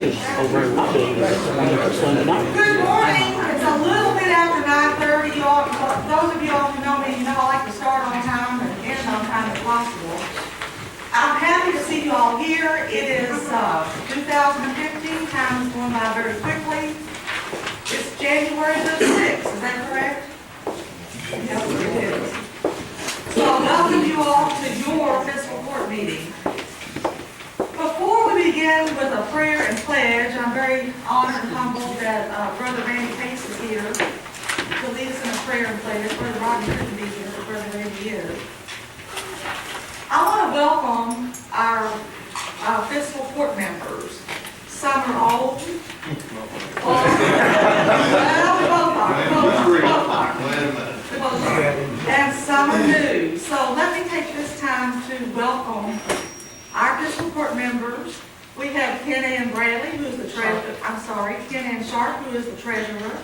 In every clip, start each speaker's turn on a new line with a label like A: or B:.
A: over in my building, Sunday night.
B: Good morning. It's a little bit after 9:30. You all, those of you all who know me, you know I like to start on time and end on time if possible. I'm happy to see you all here. It is 2015. Time is going by very quickly. It's January the 6th. Is that correct? Yes, it is. So welcome you all to your fiscal court meeting. Before we begin with a prayer and pledge, I'm very honored and humbled that Brother Randy Pace is here to lead us in a prayer and pledge. Brother Rodney couldn't be here, but Brother Randy is. I want to welcome our fiscal court members. Some are old. Well, we both are. And some are new. So let me take this time to welcome our fiscal court members. We have Ken Ann Bradley, who is the treasurer. Ken Ann Sharp, who is the treasurer.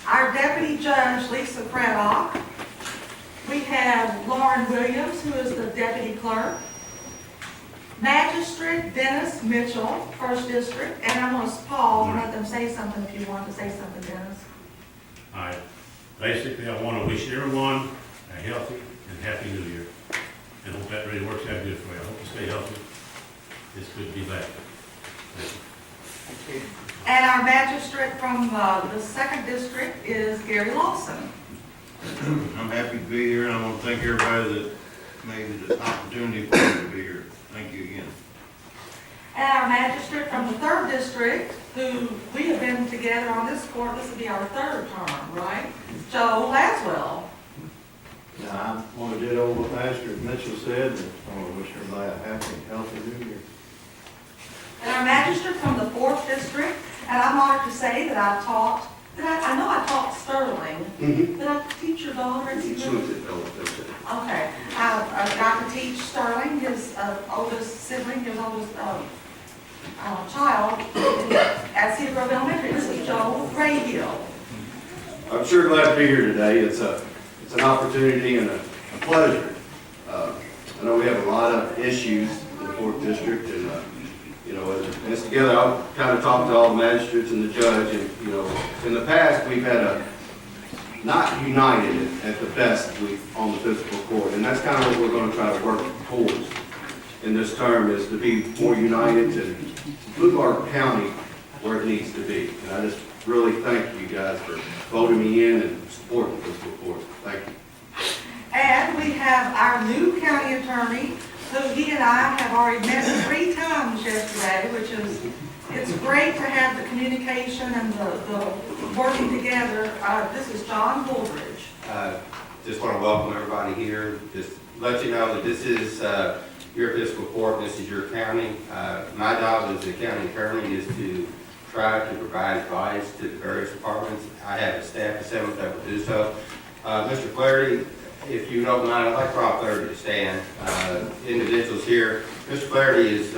B: Our deputy judge, Lisa Craddock. We have Lauren Williams, who is the deputy clerk. Magistrate Dennis Mitchell, first district. And I'm going to pause and let them say something if you want to say something, Dennis.
C: All right. Basically, I want to wish everyone a healthy and happy new year. And hope that really works out good for you. I hope you stay healthy. It's good to be back. Thank you.
B: And our magistrate from the second district is Gary Lawson.
D: I'm happy to be here, and I want to thank everybody that made it an opportunity for me to be here. Thank you again.
B: And our magistrate from the third district, who we have been together on this court, this will be our third term, right? Joe Laswell.
E: Now, I want to do what Magistrate Mitchell said, and I want to wish everybody a happy and healthy new year.
B: And our magistrate from the fourth district, and I'm honored to say that I taught, I know I taught Sterling. Did I teach your daughter? Okay. I got to teach Sterling, his oldest sibling, his oldest child, at Cedar Grove Elementary. This is Joe Rayhill.
E: I'm sure glad to be here today. It's an opportunity and a pleasure. I know we have a lot of issues in the fourth district, and as it's together, I'll kind of talk to all the magistrates and the judge, and in the past we've had not united at the best on the fiscal court, and that's kind of what we're going to try to work towards in this term, is to be more united, to move our county where it needs to be. And I just really thank you guys for voting me in and supporting the fiscal court. Thank you.
B: And we have our new county attorney, who he and I have already met 3 times yesterday, which is, it's great to have the communication and the working together. This is John Woolridge.
F: Just want to welcome everybody here. Just let you know that this is your fiscal court, this is your county. My job as the county attorney is to try to provide advice to the various departments. I have a staff assembly that will do so. Mr. Flaherty, if you don't mind, I'd like Rob Flaherty to stand. Individuals here. Mr. Flaherty is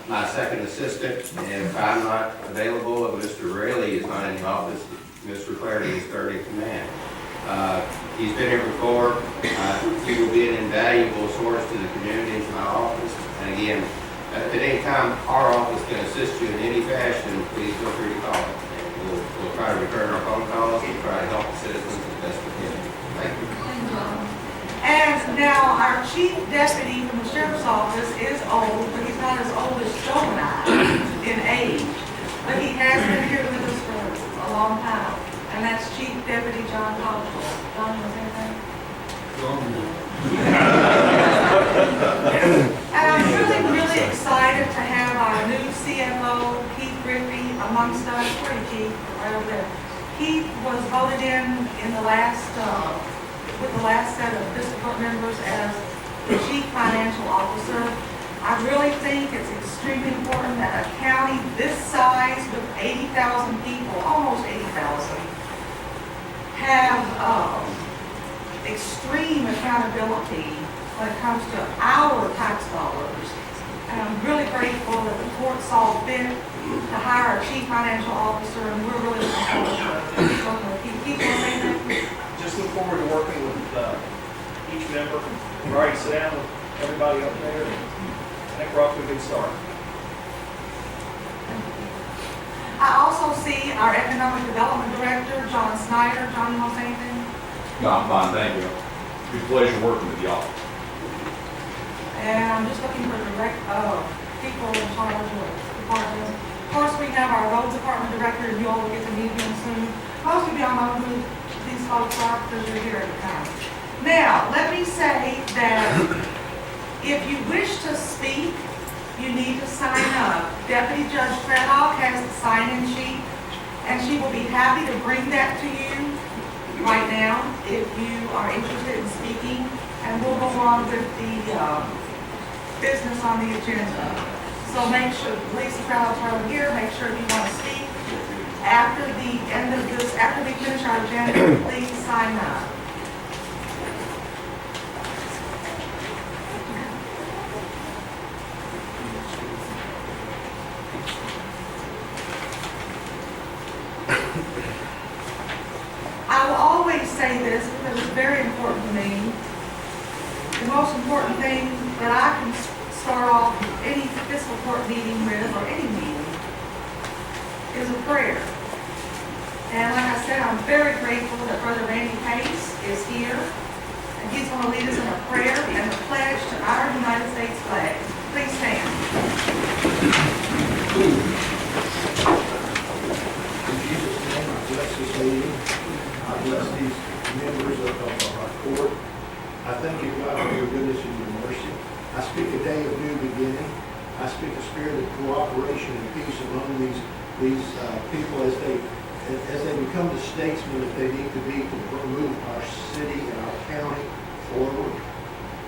F: my second assistant, and if I'm not available, and Mr. Raley is not in the office, Mr. Flaherty is third in command. He's been here before. He will be an invaluable source to the community and to my office. And again, at any time our office can assist you in any fashion, please feel free to call. And we'll try to return our phone calls and try to help the citizens as best we can. Thank you.
B: And now our chief deputy from the sheriff's office is old, but he's not as old as Joe and I in age. But he has been here with us for a long time. And that's Chief Deputy John Caldwell. John, you want to say anything? And I'm really excited to have our new CFO, Keith Griffey, amongst us. Where are you, Keith? Right over there. Keith was voted in the last, with the last set of fiscal court members as the Chief Financial Officer. I really think it's extremely important that a county this size with 80,000 people, almost 80,000, have extreme accountability when it comes to our tax dollars. And I'm really grateful that the court saw fit to hire a chief financial officer, and we're really looking forward to working with you. Keep on saying that.
G: Just look forward to working with each member. We've already sat down with everybody up there, and I think we're off to a good start.
B: see our Economic Development Director, John Snyder. John, you want to say anything?
H: No, I'm fine, thank you. It's been a pleasure working with y'all.
B: And I'm just looking for people in charge of departments. Of course, we have our roads department director, and you all will get to meet him soon. Most of y'all know who these folks are because you're here every time. Now, let me say that if you wish to speak, you need to sign up. Deputy Judge Fredhoff has the sign-in sheet, and she will be happy to bring that to you right now if you are interested in speaking, and we'll go on with the business on the agenda. So make sure, Lisa Fredhoff's right here, make sure you want to speak. After the end of this, after we finish our agenda, please sign up. I will always say this because it's very important to me. The most important thing that I can start off any fiscal court meeting with, or any meeting, is a prayer. And like I said, I'm very grateful that Brother Randy Pace is here, and he's going to lead us in a prayer and a pledge to our United States flag. Please stand.
I: In Jesus' name, I bless this meeting. I bless these members of our court. I thank you, God, for your goodness and your mercy. I speak a day of new beginning. I speak a spirit of cooperation and peace among these people as they become the statesmen that they need to be to move our city and our county forward.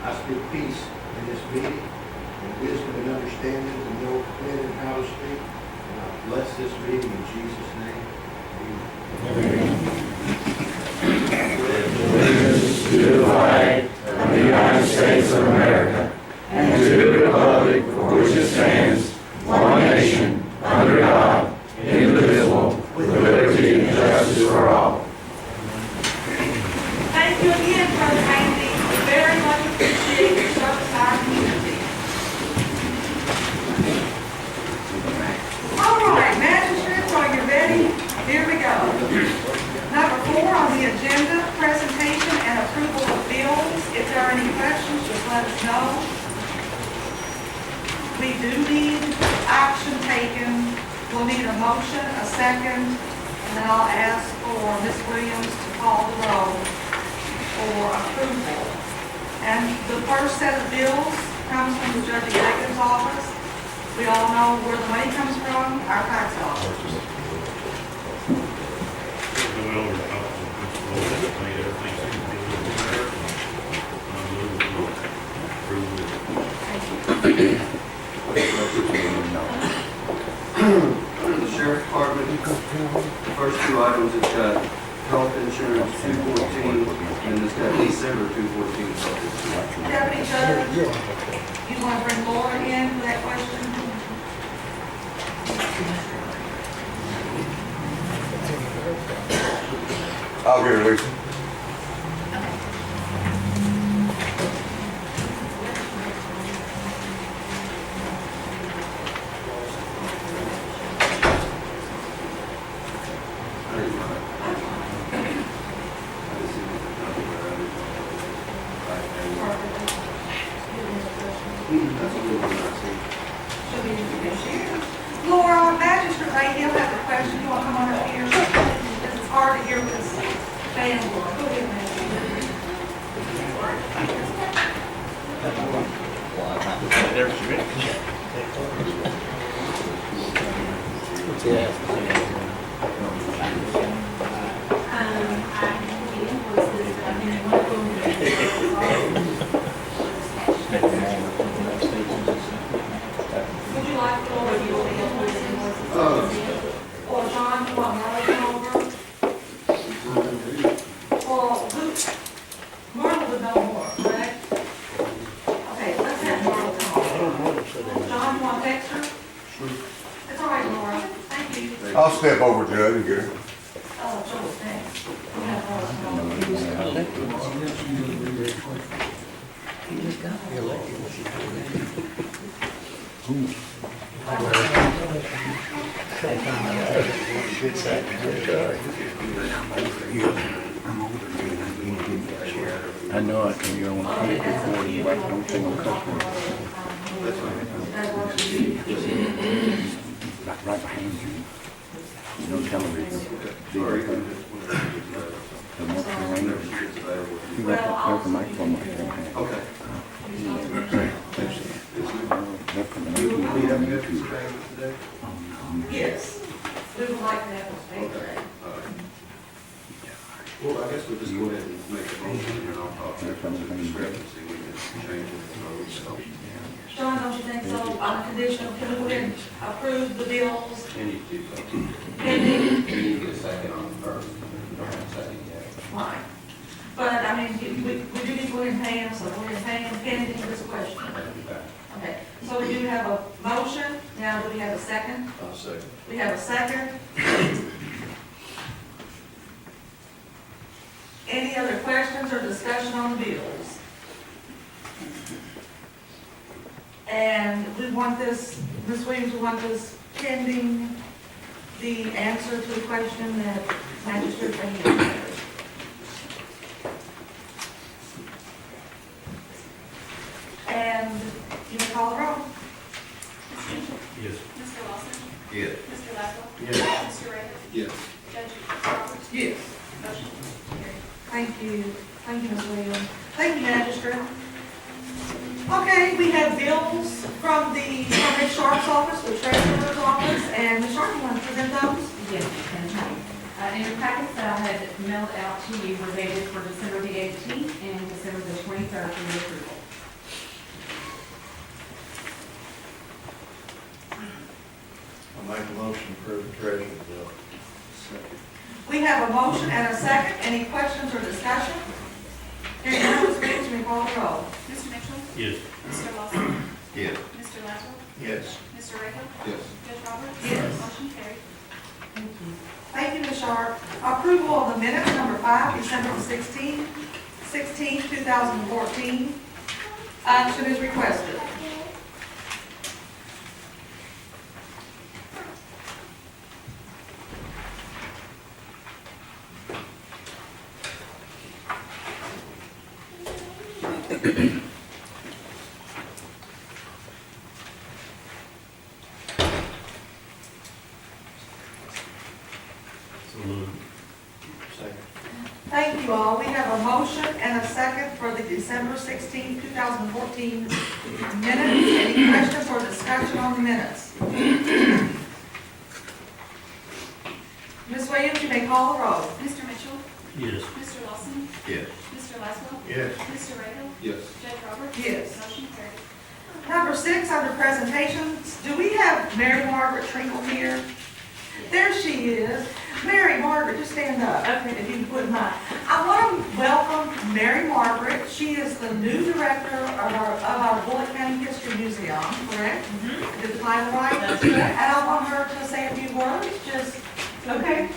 I: I speak peace in this meeting and wisdom and understanding to know when and how to speak. And I bless this meeting in Jesus' name. Amen.
J: To the flag of the United States of America and to the republic for which it stands, one nation, under God, indivisible, with liberty and justice for all.
B: Thank you again, Brother Randy. We very much appreciate your service to our community. All right, magistrates, are you ready? Here we go. Number 4 on the agenda, presentation and approval of bills. If there are any questions, just let us know. We do need action taken. We'll need a motion, a second, and then I'll ask for Ms. Williams to call the roll for approval. And the first set of bills comes from the Judge Executive's office. We all know where the money comes from, our tax office.
C: Going over the top of the principal, made everything seem to be a little better. I'm moving to approve it.
E: Under the sheriff's department, the first 2 items, it's got health insurance 214, and it's got December 214 health insurance.
B: Deputy Judge, you want to bring Laura in for that question?
J: I'll get her, Lisa.
B: Laura, Magistrate Ray, he'll have a question. You want to come on up here? It's hard to hear this fan. Go ahead, Magistrate. Would you like to go over your invoices? Or John, you want Marla to come over? Or Marla would know more, correct? Okay, let's have Marla come over. John, you want to text her? It's all right, Laura. Thank you.
J: I'll step over, Judge, and get her.
B: Oh, Joe, thanks. We have Marla come over.
J: I know I can go on the recording, but I don't think I'm comfortable. Right behind you. No television. The more you got the microphone right there.
E: Okay.
J: They're coming up on YouTube.
B: Yes, we would like to have a speaker.
E: Well, I guess we'll just go ahead and make a motion and I'll talk to you about the discrepancy. We can change it. So,
B: John, don't you think so? On a conditional, can we go ahead and approve the bills
F: You need to do something.
B: pending?
F: You need to get a second on the first. You don't have a second yet.
B: Fine. But, I mean, we do need to go ahead and pay them, so we're going to pay them pending this question. Okay, so we do have a motion, now do we have a second?
D: I'll second.
B: We have a second. Any other questions or discussion on the bills? And we want this, Ms. Williams, we want this pending the answer to the question that Magistrate Fahey has. And you may call the roll.
C: Yes.
K: Mr. Lawson?
D: Yes.
K: Mr. Laszlo?
E: Yes.
K: Mr. Ray?
E: Yes.
K: Judge Roberts?
B: Yes.
K: Motion carried.
B: Thank you. Thank you, Ms. Williams. Thank you, Magistrate. Okay, we have bills from Ms. Sharp's office, the treasurer's office, and Ms. Sharp, you want to present those?
L: Yes, you can. In your packets that I had mailed out to you were dated for December the 18th and December the 23rd for your approval.
D: I'll make a motion for the treasurer's bill.
E: Second.
B: We have a motion and a second. Any questions or discussion? Hearing none, Ms. Williams, you may call the roll.
K: Mr. Mitchell?
C: Yes.
K: Mr. Lawson?
D: Yes.
K: Mr. Laszlo?
D: Yes.
K: Mr. Ray?
E: Yes.
K: Judge Roberts?
B: Yes.
K: Motion carried.
B: Thank you. Thank you, Ms. Sharp. Approval of the minutes, number 5, December 16, 2014. Action is requested.
C: So moved.
D: Second.
B: Thank you all. We have a motion and a second for the December 16, 2014 minutes. Any questions or discussion on the minutes? Ms. Williams, you may call the roll.
K: Mr. Mitchell?
C: Yes.
K: Mr. Lawson?
D: Yes.
K: Mr. Laszlo?
D: Yes.
K: Mr. Ray?
E: Yes.
K: Judge Roberts?
B: Yes.
K: Motion carried.
B: Number 6, under presentations, do we have Mary Margaret Trinkle here? There she is. Mary Margaret, just stand up. Okay, if you wouldn't mind. I want to welcome Mary Margaret. She is the new director of our Bullitt County History Museum, correct? Did the title right?
L: That's correct.
B: And I want her to say a few words, just, okay?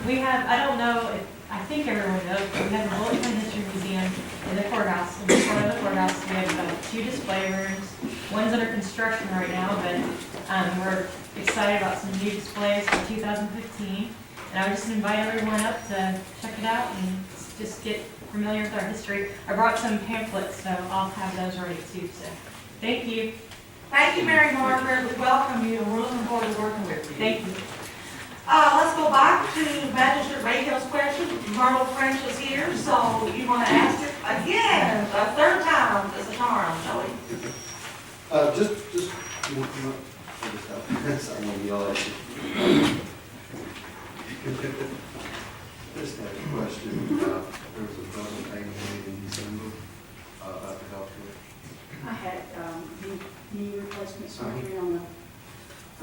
L: We have, I don't know, I think everyone knows, but we have a Bullitt County History Museum in the courthouse. In the front of the courthouse, we have 2 display rooms. One's under construction right now, but we're excited about some new displays for 2015. And I would just invite everyone up to check it out and just get familiar with our history. I brought some pamphlets, so I'll have those ready too. So, thank you.
B: Thank you, Mary Margaret. We welcome you, and we're looking forward to working with you.
L: Thank you.
B: Let's go back to Magistrate Rahill's question. Myrtle French is here, so you want to ask it again, a third time as a charm, shall we?
E: Just, I want to yell at you. Just had a question. There was a budget payment made in December about the health care.
M: I had knee replacement surgery on the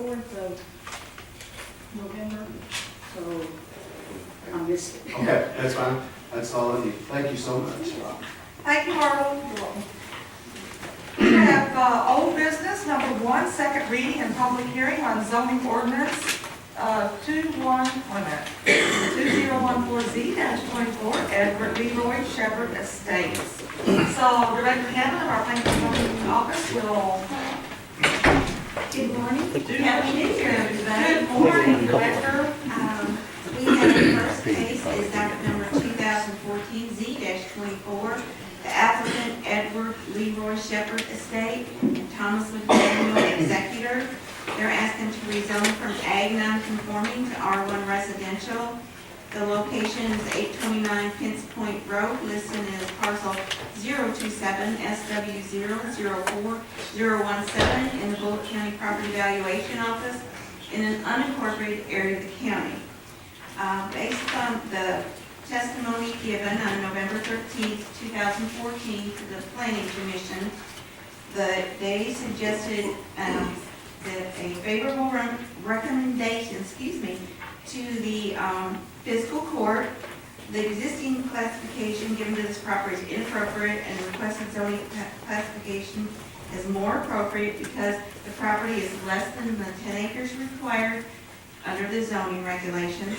M: 4th of November, so I missed it.
E: Okay, that's fine. That's all I need. Thank you so much.
B: Thank you, Myrtle. We have old business, number 1, second reading and public hearing on zoning ordinance 2014Z-24, Edward Leroy Shepherd Estates. So Director Hammond of our planning and zoning office will
M: Good morning.
B: do Happy New Year. Good morning, Director.
K: We have the first case is docket number 2014-Z-24. The applicant Edward Leroy Shepherd Estate and Thomas McDaniel Executor. They're asking to rezone from Ag non-conforming to R1 residential. The location is 829 Pince Point Road, listed as parcel 027-SW004017 in the Bullitt County Property Valuation Office in an unincorporated area of the county. Based on the testimony given on November 13th, 2014 to the Planning Commission, they suggested that a favorable recommendation, to the fiscal court. The existing classification given to this property is inappropriate, and the requested zoning classification is more appropriate because the property is less than the 10 acres required under the zoning regulations,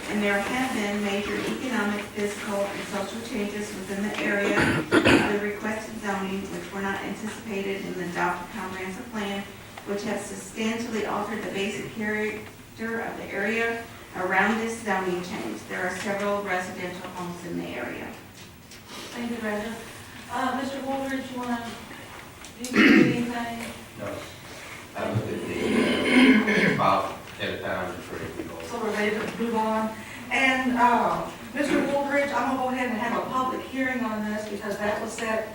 K: and there have been major economic, physical, and social changes within the area of the requested zoning, which were not anticipated in the adopted comprehensive plan, which has substantially altered the basic character of the area around this zoning change. There are several residential homes in the area.
B: Thank you, Director. Mr. Woolridge, you want to do anything?
F: No. I looked at the file at a time and ready to go.
B: So we're ready to move on. And Mr. Woolridge, I'm going to go ahead and have a public hearing on this because that was set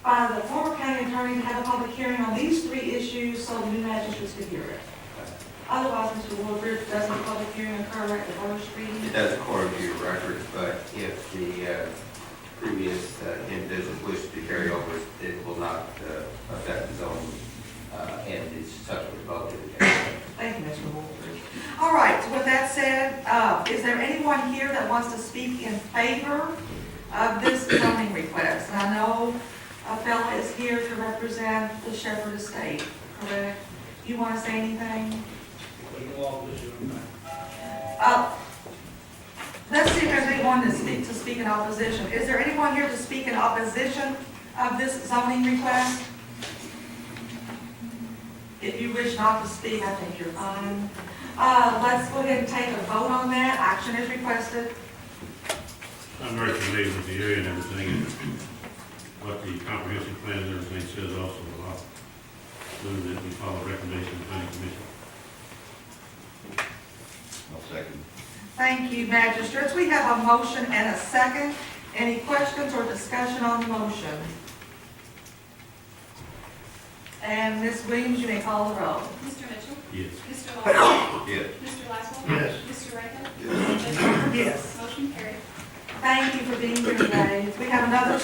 B: by the former county attorney to have a public hearing on these three issues so the new magistrates could hear it. Otherwise, Mr. Woolridge, doesn't the public hearing occur at the first reading?
F: It does according to your records, but if the previous individuals wish to carry over, it will not affect the zoning and it's subsequent vote.
B: Thank you, Mr. Woolridge. All right, so with that said, is there anyone here that wants to speak in favor of this zoning request? And I know a fellow is here to represent the Shepherd Estate, correct? You want to say anything? Let's see if there's anyone to speak in opposition. Is there anyone here to speak in opposition of this zoning request? If you wish not to speak, I think you're fine. Let's go ahead and take a vote on that. Action is requested.
C: I'm very familiar with the area and everything, and what the comprehensive plan and everything says also. I'll move that we follow recommendation of the planning commission.
D: I'll second.
B: Thank you, magistrates. We have a motion and a second. Any questions or discussion on the motion? And Ms. Williams, you may call the roll.
K: Mr. Mitchell?
C: Yes.
K: Mr. Lawson?
D: Yes.
K: Mr. Laswell?
I: Yes.
K: Mr. Riker?
D: Yes.
B: Yes.
K: Motion carried.
B: Thank you for being here today. We have another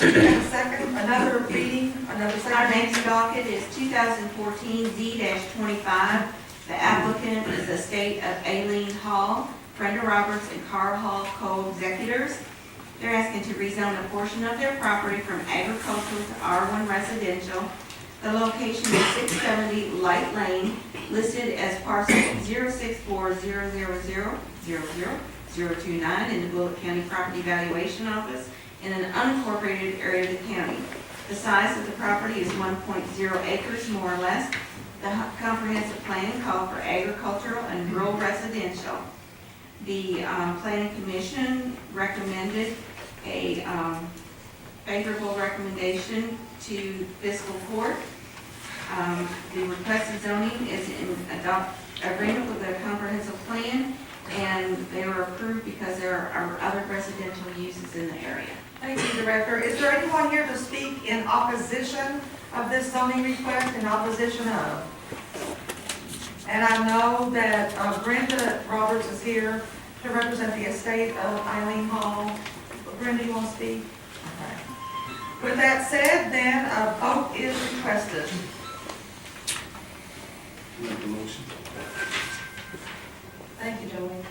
B: reading, another
K: Our
B: second.
K: next docket is 2014-Z-25. The applicant is the estate of Aileen Hall, Brenda Roberts, and Carl Hall, co-executors. They're asking to rezone a portion of their property from agricultural to R1 residential. The location is 670 Light Lane, listed as parcel 06400000029 in the Bullitt County Property Valuation Office in an unincorporated area of the county. The size of the property is 1.0 acres, more or less. The comprehensive plan called for agricultural and rural residential. The Planning Commission recommended a favorable recommendation to fiscal court. The requested zoning is in agreement with the comprehensive plan, and they were approved because there are other residential uses in the area.
B: Thank you, Director. Is there anyone here to speak in opposition of this zoning request, in opposition of? And I know that Brenda Roberts is here to represent the estate of Eileen Hall. Brenda, you want to speak? Okay. With that said, then a vote is requested.
E: Make the motion.
B: Thank you, Joey.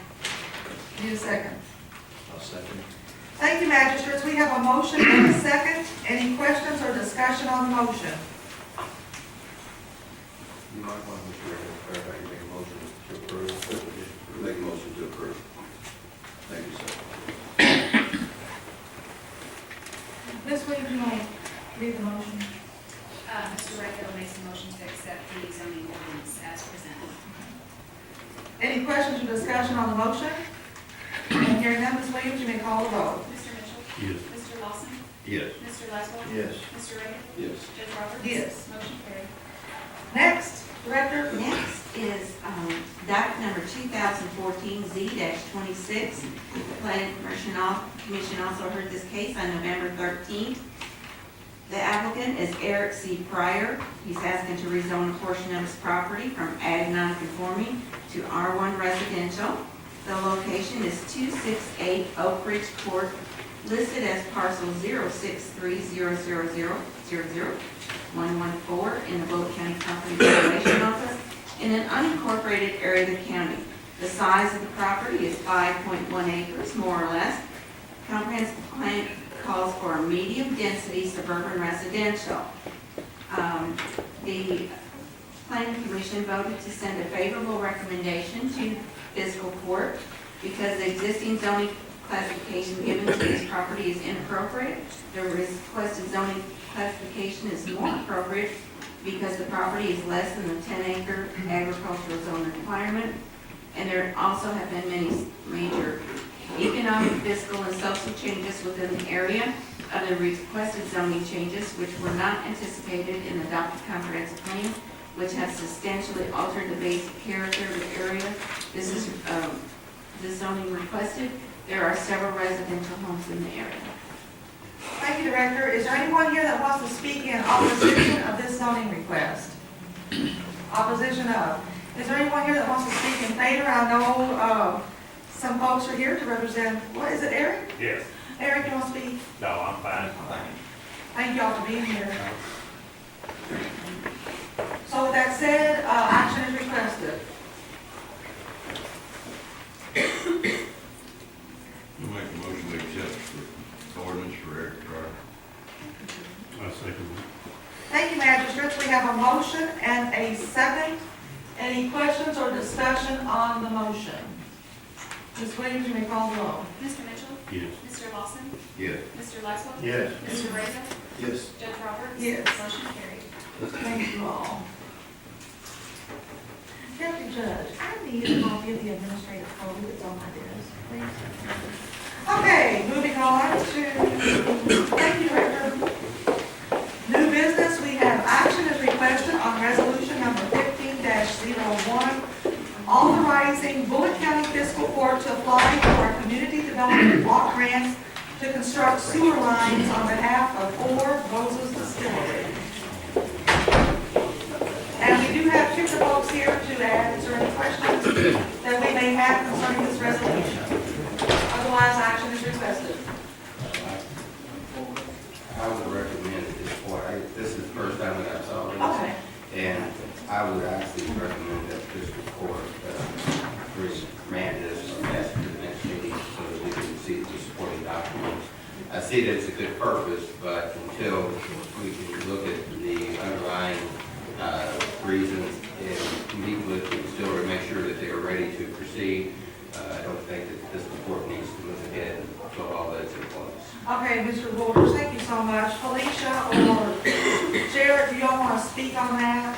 B: Need a second?
I: I'll second.
B: Thank you, magistrates. We have a motion and a second. Any questions or discussion on the motion?
F: You might want to clarify, you make a motion to approve.
E: Make a motion to approve. Thank you, sir.
B: Ms. Williams, you want to read the motion?
K: Mr. Riker makes a motion to accept the zoning ordinance as presented.
B: questions or discussion on the motion? And hearing none, Ms. Williams, you may call the roll.
K: Mr. Mitchell?
C: Yes.
K: Mr. Lawson?
D: Yes.
K: Mr. Laswell?
I: Yes.
K: Mr. Ray?
E: Yes.
K: Judge Roberts?
B: Yes.
K: Motion carried.
B: Next, Director.
K: Next is docket number 2014-Z-26. The Planning Commission also heard this case on November 13th. The applicant is Eric C. Pryor. He's asking to rezone a portion of his property from ag non-conforming to R1 residential. The location is 268 Oak Ridge Court, listed as parcel 06300000114 in the Bullitt County Property Valuation Office in an unincorporated area of the county. The size of the property is 5.1 acres, more or less. Comprehensive plan calls for a medium-density suburban residential. The Planning Commission voted to send a favorable recommendation to Fiscal Court because the existing zoning classification given to this property is inappropriate. The requested zoning classification is more appropriate because the property is less than the 10-acre agricultural zone requirement. And there also have been many major economic, fiscal, and social changes within the area. Other requested zoning changes, which were not anticipated in the adopted comprehensive plan, which have substantially altered the basic character of the area. This is the zoning requested. There are several residential homes in the area.
B: Thank you, Director. Is there anyone here that wants to speak in opposition of this zoning request? Opposition of. Is there anyone here that wants to speak in favor? I know some folks are here to represent, what is it, Eric?
C: Yes.
B: Eric, you want to speak?
C: No, I'm fine.
B: Thank y'all for being here. So with that said, action is requested.
D: I'll make a motion to accept the ordinance for Eric Carr.
C: I second
B: Thank you, Magistrates. We have a motion and a second. Any questions or discussion on the motion? Ms. Williams, you may call the roll.
K: Mr. Mitchell?
C: Yes.
K: Mr. Lawson?
D: Yes.
K: Mr. Laswell?
I: Yes.
K: Mr. Ray?
I: Yes.
K: Judge Roberts?
B: Yes.
K: Motion carried.
B: Thank you all. Deputy Judge, I need a copy of the administrative code that's on my desk, please. Okay, moving on to, thank you, Director. New business, we have action is requested on resolution number 15-01, authorizing Bullitt County Fiscal Court to apply for community development block grants to construct sewer lines on behalf of Four Roses Distillery. And we do have two folks here to add. Is there any questions that we may have concerning this resolution? Otherwise, action is requested.
F: I would recommend at this point, this is the first time that I saw this.
B: Okay.
F: And I would actually recommend that fiscal court remand this or pass it to the next meeting so that we can see the supporting documents. I see that it's a good purpose, but until we can look at the underlying reasons and meet with them still to make sure that they are ready to proceed, I don't think that this court needs to move ahead until all that's in place.
B: Okay, Mr. Waters, thank you so much. Felicia or Jared, do y'all want to speak on that?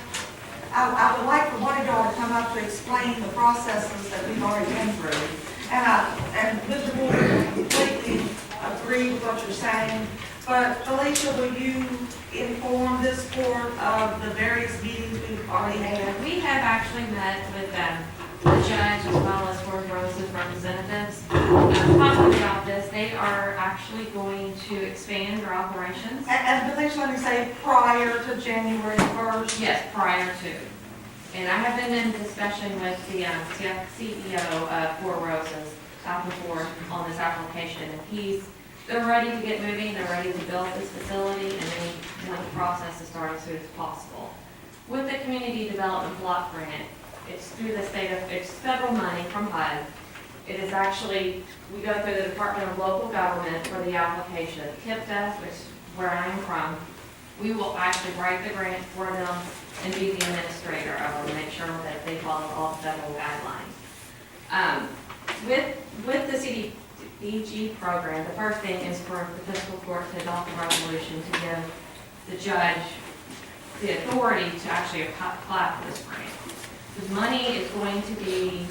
B: I would like for one of y'all to come up to explain the processes that we've already been through. And Mr. Waters, completely agree with what you're saying. But Felicia, will you inform this court of the various meetings we've already had?
N: We have actually met with the judge as well as Four Roses representatives. Talking about this, they are actually going to expand their operations.
B: And Felicia, let me say prior to January 1st.
N: Yes, prior to. And I have been in discussion with the CEO of Four Roses back and forth on this application, and they're ready to get moving, they're ready to build this facility, and they want the process to start as soon as possible. With the community development block grant, it's through the it's federal money from HUD. It is actually, we go through the Department of Local Government for the application. KIPTA, which is where I am from, we will actually write the grant for them and be the administrator of them, make sure that they follow all federal guidelines. With the CDBG program, the first thing is for the fiscal court to adopt a resolution to give the judge the authority to actually apply for this grant. The money is going to be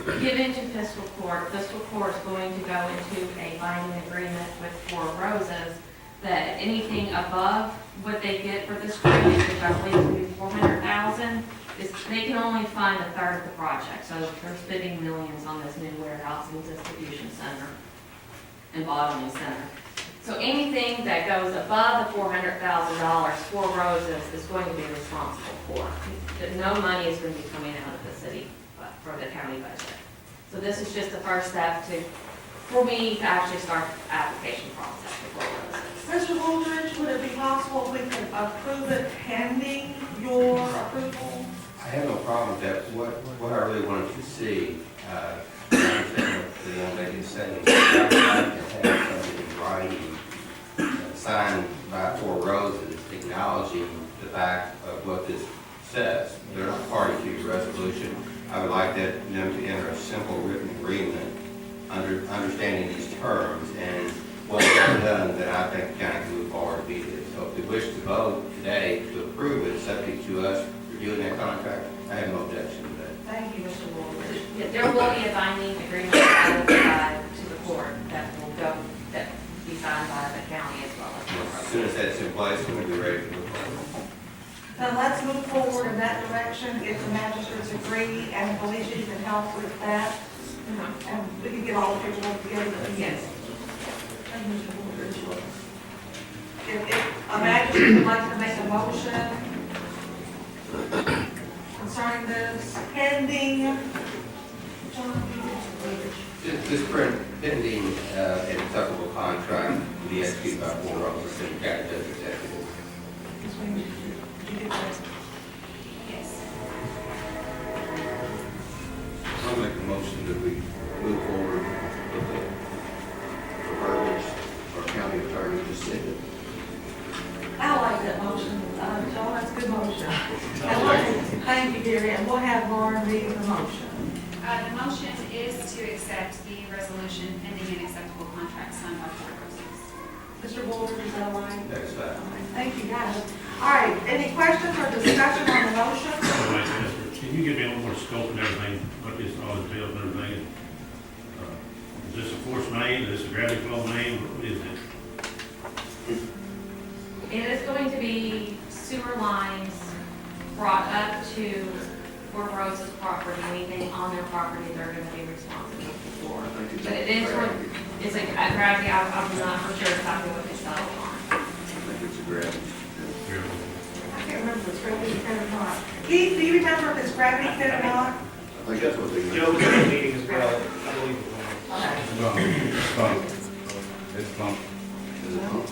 N: given to fiscal court. Fiscal court is going to go into a binding agreement with Four Roses that anything above what they get for this grant, which I believe will be $400,000, is they can only fund a third of the project. So they're spending millions on this new warehouse and distribution center and bottling center. So anything that goes above the $400,000, Four Roses is going to be responsible for. No money is going to be coming out of the city for the county budget. So this is just the first step for me to actually start the application process for Four Roses.
B: Mr. Woolridge, would it be possible if we could approve it pending your approval?
F: I have no problem with that. What I really wanted to see, I understand what the young lady is saying, I would like to have something in writing, signed by Four Roses, acknowledging the fact of what this says. They're not party to your resolution. I would like them to enter a simple written agreement, understanding these terms, and once they're done, then I think the county can move forward immediately. So if they wish to vote today to approve it, subject to us reviewing that contract, I have no objection to that.
B: Thank you, Mr. Woolridge.
N: Yeah, there will be a binding agreement that will go to the court that will be signed by the county as well as Four
F: As
N: Roses.
F: soon as that's in place, we'll be ready to move forward.
B: Then let's move forward in that direction, if the magistrates agree, and Felicia, you can help with that, and we can get all the paperwork together.
N: Yes.
B: Thank you, Mr. Woolridge. If a magistrate would like to make a motion concerning this pending, John,
F: This pending and acceptable contract to be executed by Four Roses and county judge executive.
B: did you get that?
N: Yes.
D: I'll make a motion that we move forward with the verbiage our county attorney just said.
B: I like that motion, John, that's a good motion. Thank you, Gary, and we'll have Lauren read the motion.
O: The motion is to accept the resolution pending an acceptable contract signed by Four Roses.
B: Mr. Woolridge, is that all right?
F: That's fine.
B: Thank you, guys. All right, any questions or discussion on the motion?
C: Can you give me a little more scope and everything, what this all entails and everything? Is this a force main, is this a gravity flow main, what is it?
N: It is going to be sewer lines brought up to Four Roses property, anything on their property they're gonna be responsible for. But it is, it's like, at gravity, I'm not for sure exactly what they settled on.
D: I think it's a gravity.
B: I can't remember if it's gravity fed or not. Keith, do you remember if it's gravity fed or not?
D: I think that's what they meant.
G: Joe was in the meeting as well, I believe it was.
B: Okay.
H: It's pump.
D: Is it pump?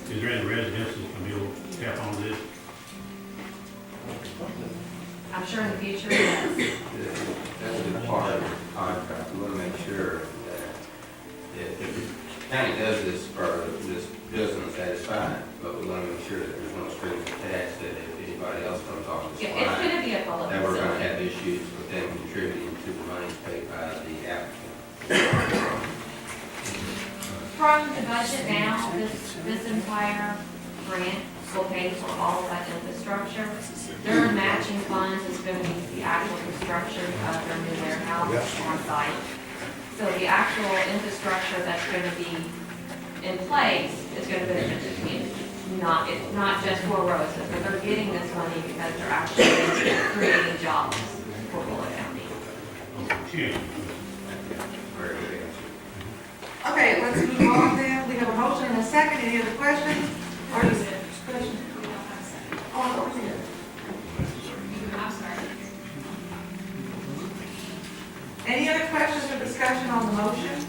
C: Is there any residences can be able to tap on this?
N: I'm sure in the future, yes.
F: That will be part of the contract. We want to make sure that if the county does this for this business, that is fine, but we want to make sure that there's no strings attached, that if anybody else comes on this
N: Yeah, it's
F: line,
N: gonna be a public
F: that we're going to
N: facility.
F: have issues with them contributing to the money paid by the applicant.
N: From the budget now, this entire grant will pay for all of that infrastructure. Their matching funds is going to be the actual construction of their new warehouse on site. So the actual infrastructure that's going to be in place is going to benefit the community. It's not just Four Roses, but they're getting this money because they're actually creating jobs for Bullitt County.
C: Cheers.
F: Very good answer.
B: Okay, let's move on then. We have a motion and a second. Any other questions? Or discussion? Oh, go ahead.
O: I'm sorry.
B: Any other questions or discussion on the motion?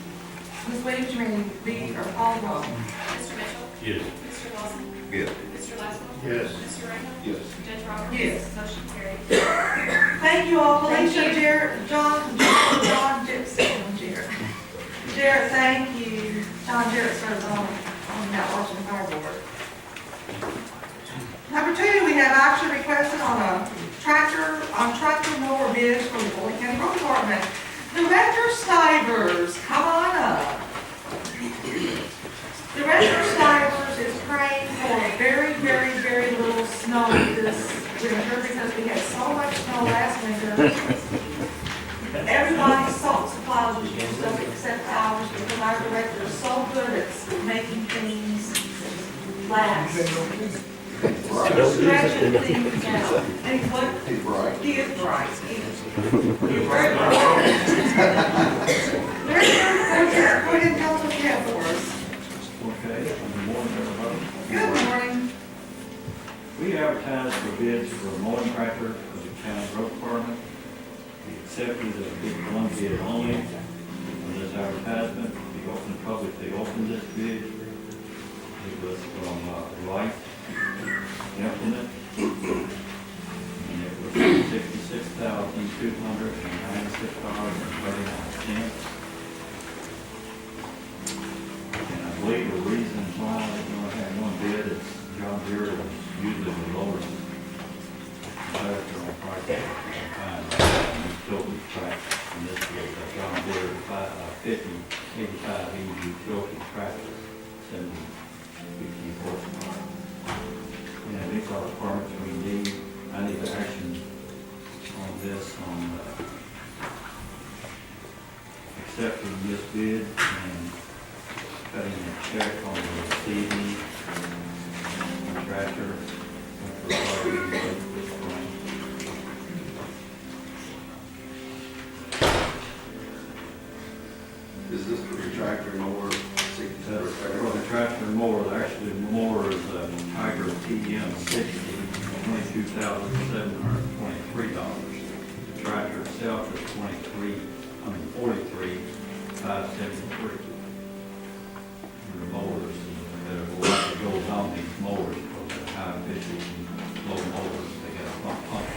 B: Ms. Williams, you may read or call the roll.
O: Mr. Mitchell?
C: Yes.
O: Mr. Lawson?
D: Yes.
O: Mr. Lasswell?
D: Yes.
O: Mr. Raymond?
D: Yes.
O: Judge Roberts?
B: Yes.
O: Motion carried.
B: Thank you all.
N: Thank
B: Felicia,
N: you.
B: Jared, John Gibson, Jared. Jared, thank you. John Jarrett serves on that Washington Fire Board. Number 2, we have action requested on tractor mower bids for the Bullitt County Road Department. Director Stivers, come on up. Director Stivers is praying for very, very, very little snow this winter. winter because we had so much snow last winter. Everybody's salt supplies was used up except ours because our director is so good at making things last. Stretching things out. And what?
D: He's right.
B: He is bright. He is very bright. Very good. Go ahead and tell us what you have for us.
P: Okay, good morning, everybody.
B: Good morning.
P: We advertised for bids for a mowing tractor for the county road department. We accepted a bid, one bid only on this advertisement. The public, they opened this bid. It was from Wright Implement. And it was $66,296.39. And I believe the reason why they only had one bid is John Deere is usually the lowest competitor on price. Utility tractor in this case, John Deere 85 utility tractor, 15 horsepower. And these are the requirements we need. I need action on this, on accepting this bid and cutting a check on the CD tractor.
E: Is this for the tractor mower,
P: For the tractor mower, actually the mower is a Tiger TM 60, $22,723. The tractor itself is $43,573. The mowers, what goes on these mowers, because they're high efficient and low mowers, they got a pump.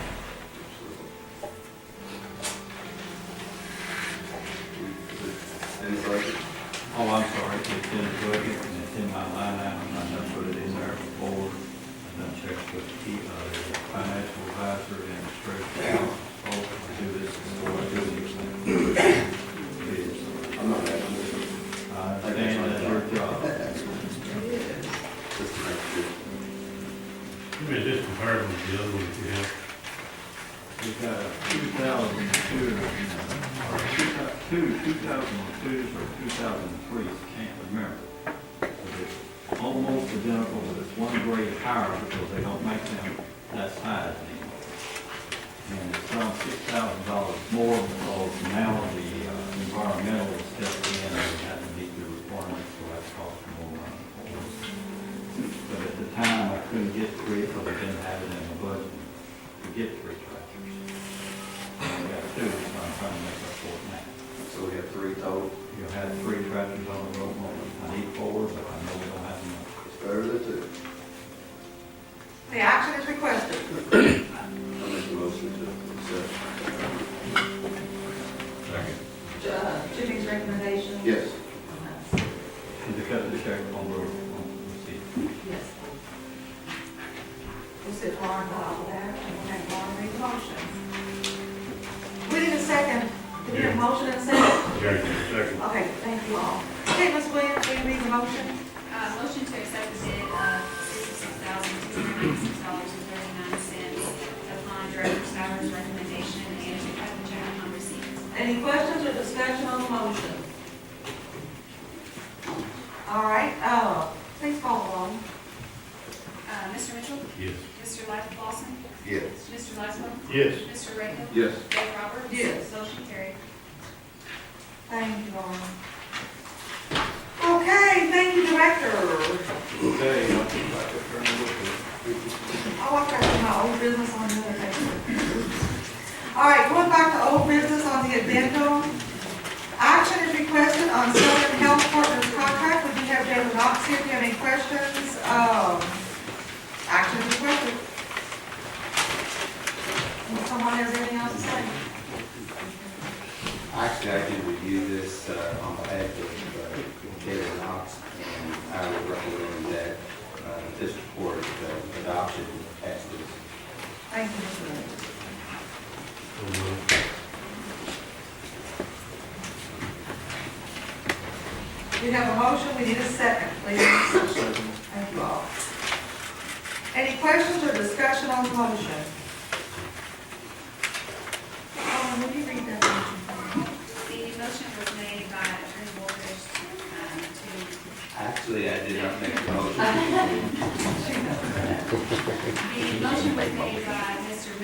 E: in the budget?
P: Oh, I'm sorry, it's in the budget, and it's in my line item, I done put it in there before. I done checked with the financial advisor and the treasurer. Oh, I do this before I do these things.
E: I'm not asking this.
P: I understand that's your job.
E: Just to make sure.
C: Is this comparable to the other one that you have?
P: We've got a 2002, or 2002 or 2003, I can't remember. But it's almost identical, but it's one grade higher because they don't make them that size anymore. And it's around $6,000 more because now the environmental is stepped in and they have to meet the requirements, so that costs more money for us. But at the time, I couldn't get three because I didn't have it in the budget to get three tractors. And we got two, so I'm trying to make up for it now.
E: So we have 3 total.
P: You'll have three tractors on the road, I need 4, but I know we don't have enough.
E: It's better than 2.
B: The action is requested.
E: I make a motion to accept.
C: Second.
B: Jimmy's recommendation?
E: Yes.
P: And to cut the check on the road,
B: Yes. We'll sit far and all that, and we'll have Lauren make the motion. We need a second. Did we have a motion and a second?
C: Jerry, second.
B: Okay, thank you all. Okay, Ms. Williams, will you read the motion?
O: Motion to accept the bid of $66,296.39 upon director Stiler's recommendation and to cut the check upon receipt.
B: Any questions or discussion on the motion? All right, please call the roll.
O: Mr. Mitchell?
C: Yes.
O: Mr. Lawson?
E: Yes.
O: Mr. Laszlo?
C: Yes.
O: Mr. Raymond?
E: Yes.
O: Dave Roberts?
B: Yes.
O: Motion carried.
B: Thank you, Lauren. Okay, thank you, Director.
P: Okay, I'll get back up there and look at it.
B: I'll walk back to my old business on the other page. All right, going back to old business on the addendum. Action is requested on Southern Health Partners contract. We do have David Knox here. If you have any questions, action is requested. If someone has anything else to say?
F: Actually, I did review this on behalf of David Knox, and I would recommend that this report adoption as this.
B: Thank you, Mr. Williams. We have a motion, we need a second, please. Thank you all. Any questions or discussion on the motion?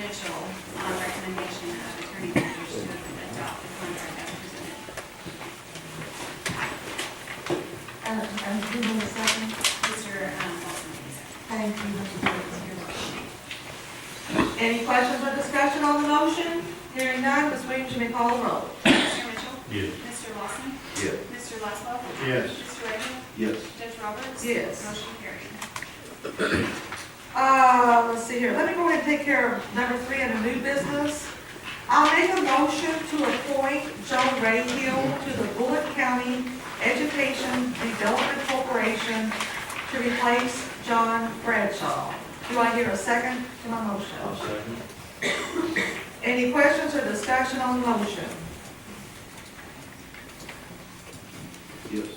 O: Mitchell on recommendation of Attorney Peters to adopt the contract as presented.
B: And who was the second?
O: Mr. Lawson, please.
B: Thank you, Mr. Davis. Any questions or discussion on the motion? Hearing none, Ms. Williams, you may call the roll.
O: Mr. Mitchell?
C: Yes.
O: Mr. Lawson?
D: Yes.
O: Mr. Laszlo?
G: Yes.
O: Mr. Egley?
D: Yes.
O: Judge Roberts?
B: Yes.
O: Motion carried.
B: Let's see here, let me go ahead and take care of number 3 in the new business. I'll make a motion to appoint Joe Rayhill to the Bullitt County Education Development Corporation to replace John Bradshaw. Do I hear a second to my motion?
G: I'll second.
B: Any questions or discussion on the motion?
E: Yes.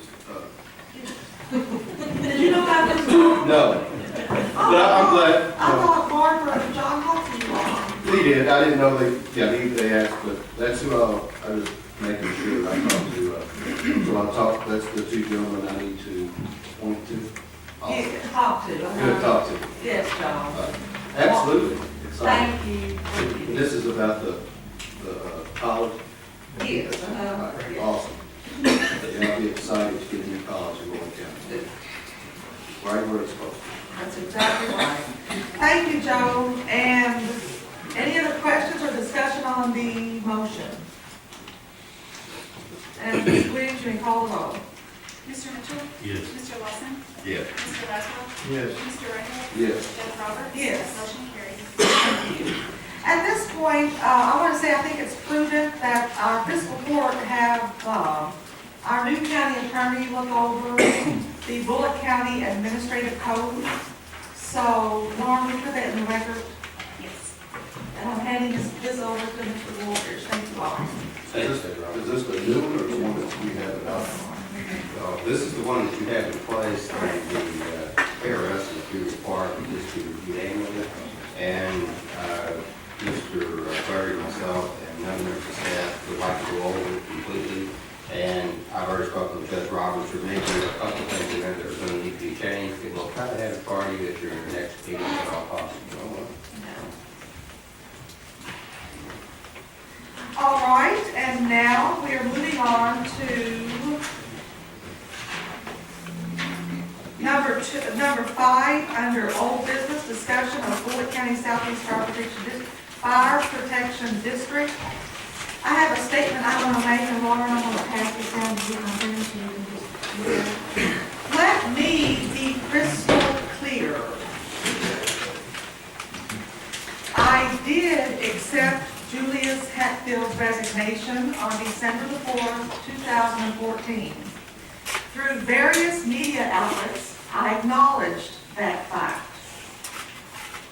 B: Did you know about this? Oh,
E: No, but I'm glad.
B: I thought Barbara, John talked to you all.
E: He did, I didn't know they asked, but that's who I was making sure I talked to. So I'll talk, that's the 2 gentlemen I need to point to.
B: Yeah, talk to.
E: Good to talk to.
B: Yes, John.
E: Absolutely. Excited.
B: Thank you.
E: And this is about the college?
B: Yes.
E: Awesome. Yeah, I'll be excited to get into college in Bullitt County. Right where it's supposed to be.
B: That's exactly right. Thank you, Joe. And any other questions or discussion on the motion? And Ms. Williams, you may call the roll.
O: Mr. Mitchell?
C: Yes.
O: Mr. Lawson?
D: Yes.
O: Mr. Laszlo?
G: Yes.
O: Mr. Egley?
E: Yes.
O: Judge Roberts?
B: Yes.
O: Motion carried.
B: At this point, I want to say I think it's prudent that our fiscal court have our new county attorney look over the Bullitt County Administrative Code. So, Lauren, we put that in the record,
O: Yes.
B: and I'm handing this over to Mr. Walters. Thank you all.
E: Is this the new one or the one that we have now?
F: This is the one that you have in place, and the KRS is to require this to review annually. And Mr. Clary, myself, and none of the staff would like to go over it completely. And I've already spoken with Judge Roberts, or maybe a couple of things in there that are going to need to be changed, and we'll try to have a party at your next meeting if at all possible.
B: All right, and now we are moving on to number 5, under old business, discussion of Bullitt County Southeast Fire Protection District. I have a statement I want to make, and Lauren, I'm going to pass this down to get my friends so you can just do it. Let me be crystal clear. I did accept Julius Hatfield's resignation on December the 4th, 2014. Through various media outlets, I acknowledged that fact.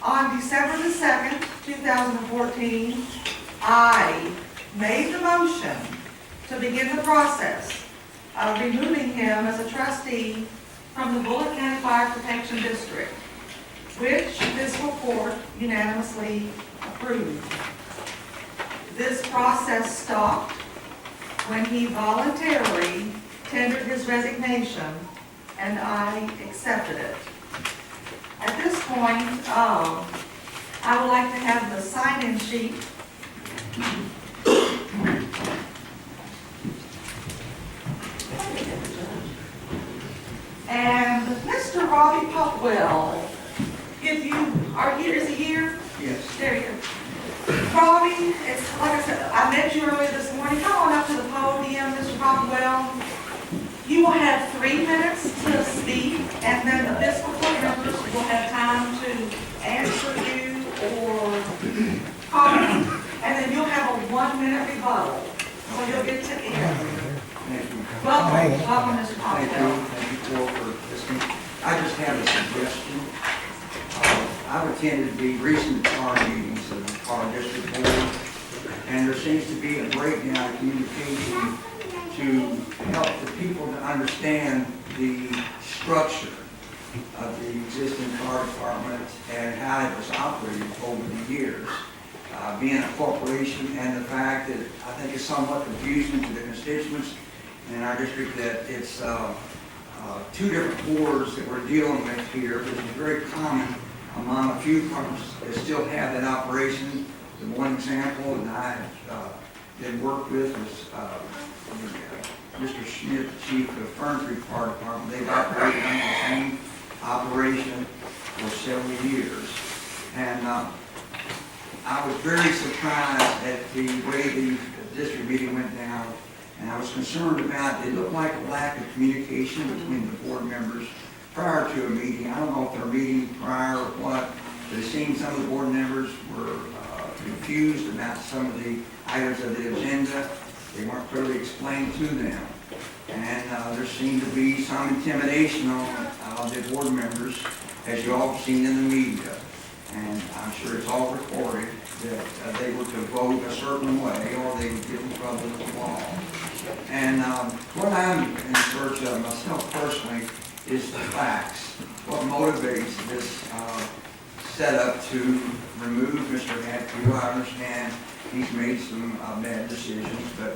B: On December the 2nd, 2014, I made the motion to begin the process of removing him as a trustee from the Bullitt County Fire Protection District, which fiscal court unanimously approved. This process stopped when he voluntarily tendered his resignation, and I accepted it. At this point, I would like to have the sign-in sheet. And Mr. Robbie Popwell, if you are here, is he here?
I: Yes.
B: There he is. Robbie, it's like I said, I met you earlier this morning. Come on up to the podium, Mr. Popwell. You will have 3 minutes to speak, and then the fiscal court members will have time to answer you or comment, and then you'll have a 1-minute rebuttal. So you'll get to end. Welcome, Mr. Popwell.
Q: Thank you for listening. I just have a suggestion. I've attended the recent car meetings of the car district board, and there seems to be a breakdown in communication to help the people to understand the structure of the existing car department and how it was operated over the years. Being a corporation, and the fact that I think it's somewhat confusing to the constituents in our district that it's 2 different boards that we're dealing with here, which is very common among a few firms that still have that operation. The one example that I did work with was Mr. Schmidt, chief of Furniture Fire Department. They've operated under the same operation for several years. And I was very surprised at the way the district meeting went down, and I was concerned about, it looked like a lack of communication between the board members prior to a meeting. I don't know if they're meeting prior or what, but it seemed some of the board members were confused about some of the items of the agenda. They weren't clearly explained to them. And there seemed to be some intimidation on the board members, as you all have seen in the media. And I'm sure it's all recorded that they were to vote a certain way or they would get in trouble with the law. And what I'm in search of myself personally is the facts. What motivates this setup to remove Mr. Hatfield? I understand he's made some bad decisions, but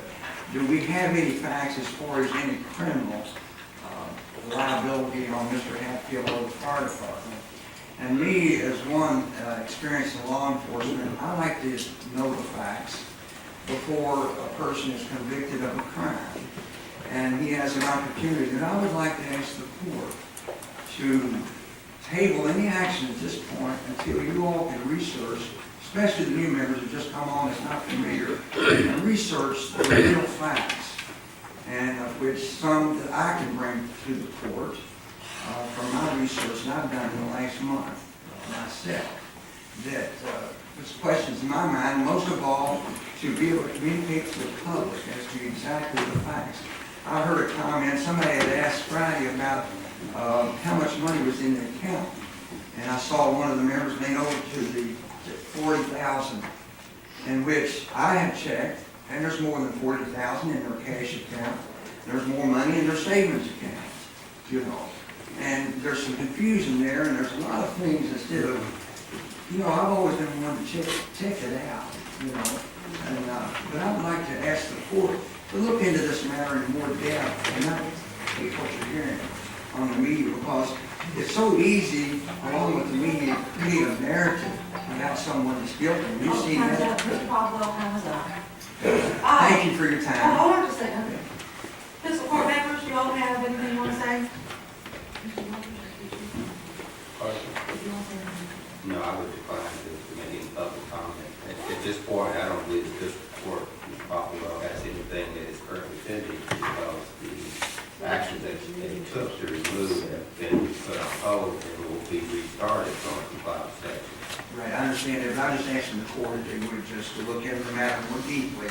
Q: do we have any facts as far as any criminal liability on Mr. Hatfield or the fire department? And me, as one experienced in law enforcement, I like to know the facts before a person is convicted of a crime. And he has an opportunity. And I would like to ask the court to table any action at this point until you all can research, especially the new members who just come on that's not familiar, and research the real facts, and of which some that I can bring to the court from my research that I've done in the last month myself, that puts questions in my mind, most of all, to be able to communicate to the public as to exactly the facts. I heard a comment, somebody had asked Friday about how much money was in the account, and I saw one of the members made over to the $40,000, in which I have checked, and there's more than $40,000 in their cash account. There's more money in their savings account, you know. And there's some confusion there, and there's a lot of things instead of, you know, I've always been one to check it out, you know. And, but I would like to ask the court to look into this matter in more depth and not take what you're hearing on the media, because it's so easy, along with the media, to create a narrative about someone that's guilty. We've seen that.
B: Mr. Caldwell, hands up.
Q: Thank you for your time.
B: Hold on just a second. Fiscal court members, do you all have anything you want to say?
F: No, I would decline to make any public comment. At this point, I don't believe that this court, Mr. Buffalo, has anything that is currently pending because the actions that they took to remove have been put on hold and will be restarted on a compliance statute.
Q: Right, I understand that, but I'm just asking the court if they would just to look into the matter more deeply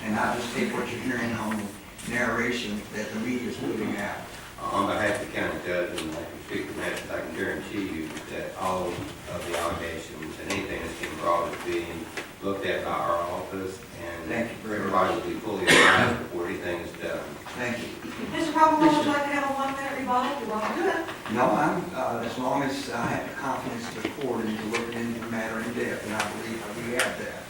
Q: and not just take what you're hearing on the narration that the media is putting out.
F: On behalf of the county judge and I can speak for that, I can guarantee you that all of the allegations and anything that's being brought is being looked at by our office, and
Q: Thank you very
F: everybody will be fully advised before anything is done.
Q: Thank you.
B: Mr. Caldwell, would you like to have a 1 minute rebuttal? You want to do it?
Q: No, I'm, as long as I have the confidence of the court into looking into the matter in depth, and I believe we have that.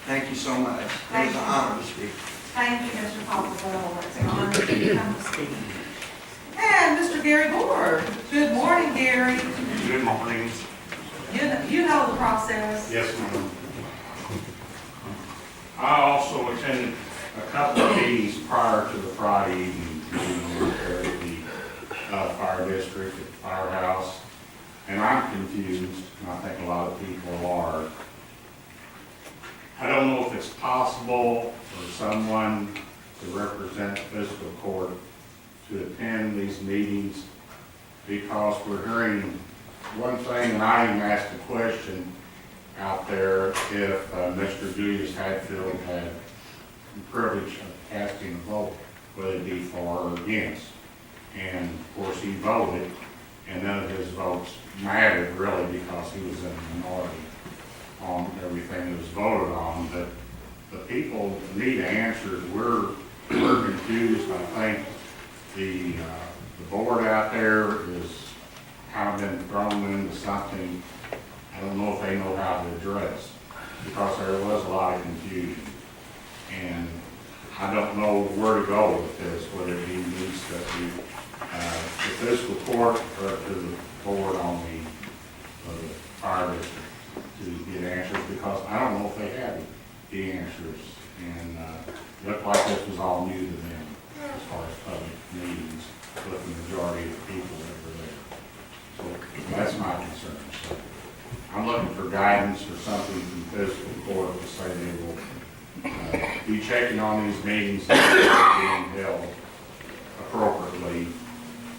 Q: Thank you so much. It was an honor to speak.
B: Thank you, Mr. Caldwell. It's an honor for you to come to speak. And Mr. Gary Gore. Good morning, Gary.
R: Good morning.
B: You know the process.
R: Yes, ma'am. I also attended a couple of meetings prior to the Friday evening meeting at the fire district, at the firehouse, and I'm confused, and I think a lot of people are. I don't know if it's possible for someone to represent the fiscal court to attend these meetings, because we're hearing one thing, and I even asked a question out there if Mr. Julius Hatfield had the privilege of casting a vote, whether it be for or against. And of course he voted, and none of his votes mattered really because he was in the minority on everything that was voted on. But the people need answers. We're confused. I think the board out there is kind of been thrown into something I don't know if they know how to address, because there was a lot of confusion. And I don't know where to go with this, whether it needs to be the fiscal court or to the board on the fire district to get answers, because I don't know if they have the answers. And looked like this was all new to them as far as public meetings with the majority of the people that were there. So that's my concern. So I'm looking for guidance or something from fiscal court to say they will be checking on these meetings that are being held appropriately,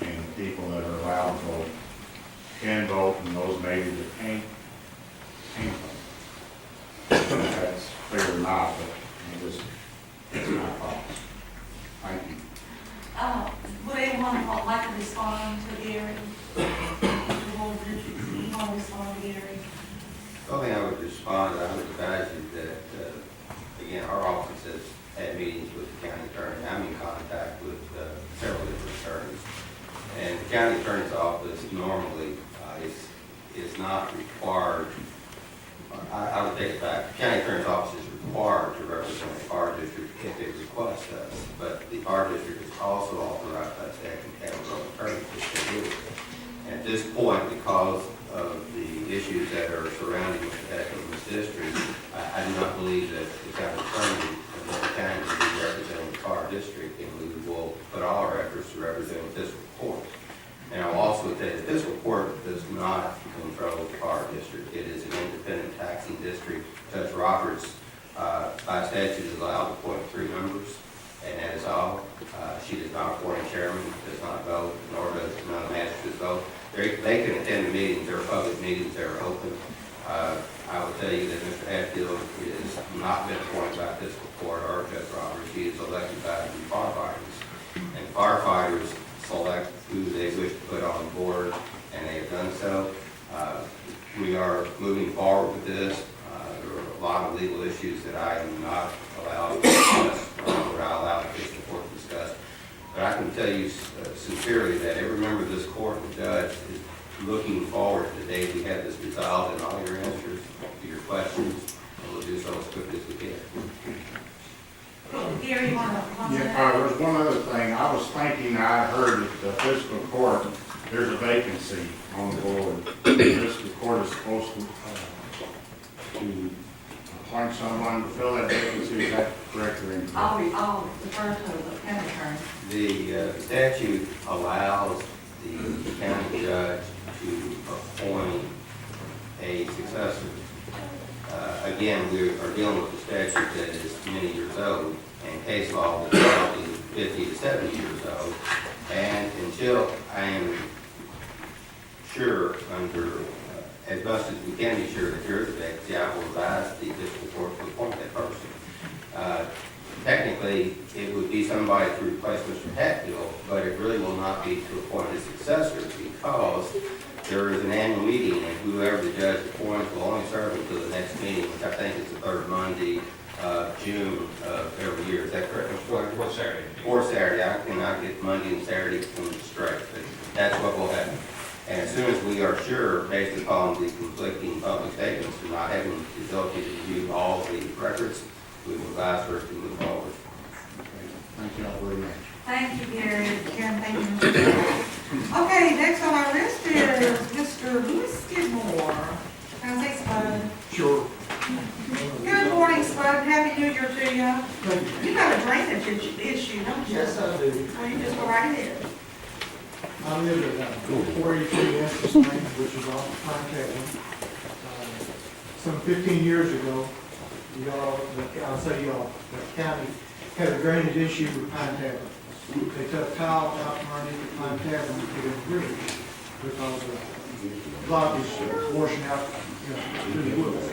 R: and people that are allowed to vote can vote, and those maybe that can't vote. That's fair or not, but it's my thoughts. Thank you.
B: Would anyone like to respond to Gary? Anyone respond to Gary?
F: The only thing I would respond, I would advise you that, again, our office has had meetings with the county attorney. I'm in contact with several different attorneys. And the county attorney's office normally is not required, I would take it back, the county attorney's office is required to represent the fire district if it requests us. But the fire district is also authorized by statute to have a road attorney which they do. And at this point, because of the issues that are surrounding this district, I do not believe that the county attorney of the county will be representing the fire district, and we will put all our efforts to represent the fiscal court. And I'll also tell you, the fiscal court does not control the fire district. It is an independent taxing district. Judge Roberts, by statute, is allowed to appoint 3 members, and that is all. She does not appoint a chairman, does not vote, nor does none of the magistrates vote. They can attend the meetings. There are public meetings that are open. I will tell you that Mr. Hatfield has not been appointed by fiscal court or Judge Roberts. He is elected by the firefighters. And firefighters select who they wish to put on the board, and they have done so. We are moving forward with this. There are a lot of legal issues that I am not allowed to discuss, or I allow the fiscal court to discuss. But I can tell you sincerely that every member of this court and judge is looking forward to the day we have this resolved and all your answers to your questions, and we'll do so as quickly as we can.
B: Gary, you want to comment?
R: Yeah, there's one other thing. I was thinking, I heard at the fiscal court, there's a vacancy on the board. The fiscal court is supposed to appoint someone to fill that vacancy. Is that correct or incorrect?
B: I'll defer to the county attorney.
F: The statute allows the county judge to appoint a successor. Again, we are dealing with a statute that is many years old, and case law that's probably 50 to 70 years old. And until I am sure, as much as we can be sure that there is a vacancy, I will advise the fiscal court to appoint that person. Technically, it would be somebody to replace Mr. Hatfield, but it really will not be to appoint a successor, because there is an annual meeting, and whoever the judge appoints will only serve until the next meeting, which I think is the 3rd Monday of June of every year. Is that correct, Mr. Floyd?
H: Or Saturday.
F: Or Saturday. I cannot get Monday and Saturday straight, but that's what will happen. And as soon as we are sure, based upon the conflicting public statements, and not having the ability to review all the records, we will advise her to move forward.
R: Thank you all very much.
B: Thank you, Gary. Karen, thank you, Mr. Gary. Okay, next on our list is Mr. Lewis Skidmore. Can I say Spud?
I: Sure.
B: Good morning, Spud. Happy New Year to you. You got a drainage issue, don't you?
I: Yes, I do.
B: Well, you just go right ahead.
I: I live at 483 Estes Lane, which is off of Pine Tavern. Some 15 years ago, I'll say y'all, the county had a drainage issue with Pine Tavern. They took tile out from underneath the Pine Tavern to put in the bridge because of blockage washing out, through the woods.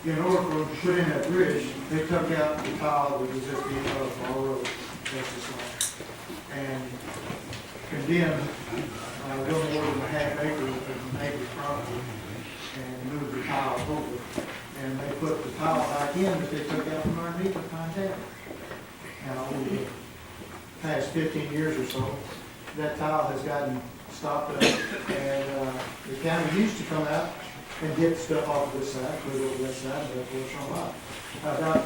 I: In order for them to put in that bridge, they took out the tile that was at the end of our road, and condemned a little more than a half acre of the neighbor's property and moved the tile over. And they put the tile back in that they took out from underneath the Pine Tavern. Now, over the past 15 years or so, that tile has gotten stopped up, and the county used to come out and get stuff off of this side, put it over that side, but of course, not. About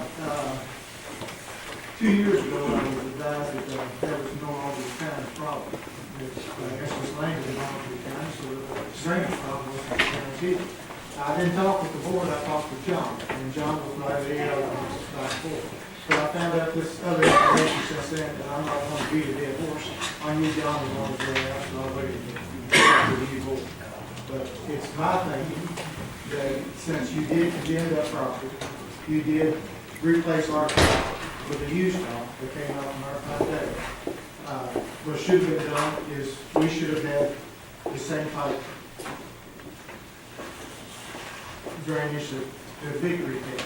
I: 2 years ago, I was advised that there was no longer a county problem. I guess this land belonged to the county, so the drainage problem wasn't the county's either. I didn't talk with the board, I talked with John, and John was right there on this back forth. But I found out this other information since then, and I'm not going to beat a dead horse. I knew John was on his way out, so I waited to the board. But it's my thinking that since you did condemn that property, you did replace our top with a used top that came out from our pipe. What should have been done is we should have had the same pipe drainage that the Victory has,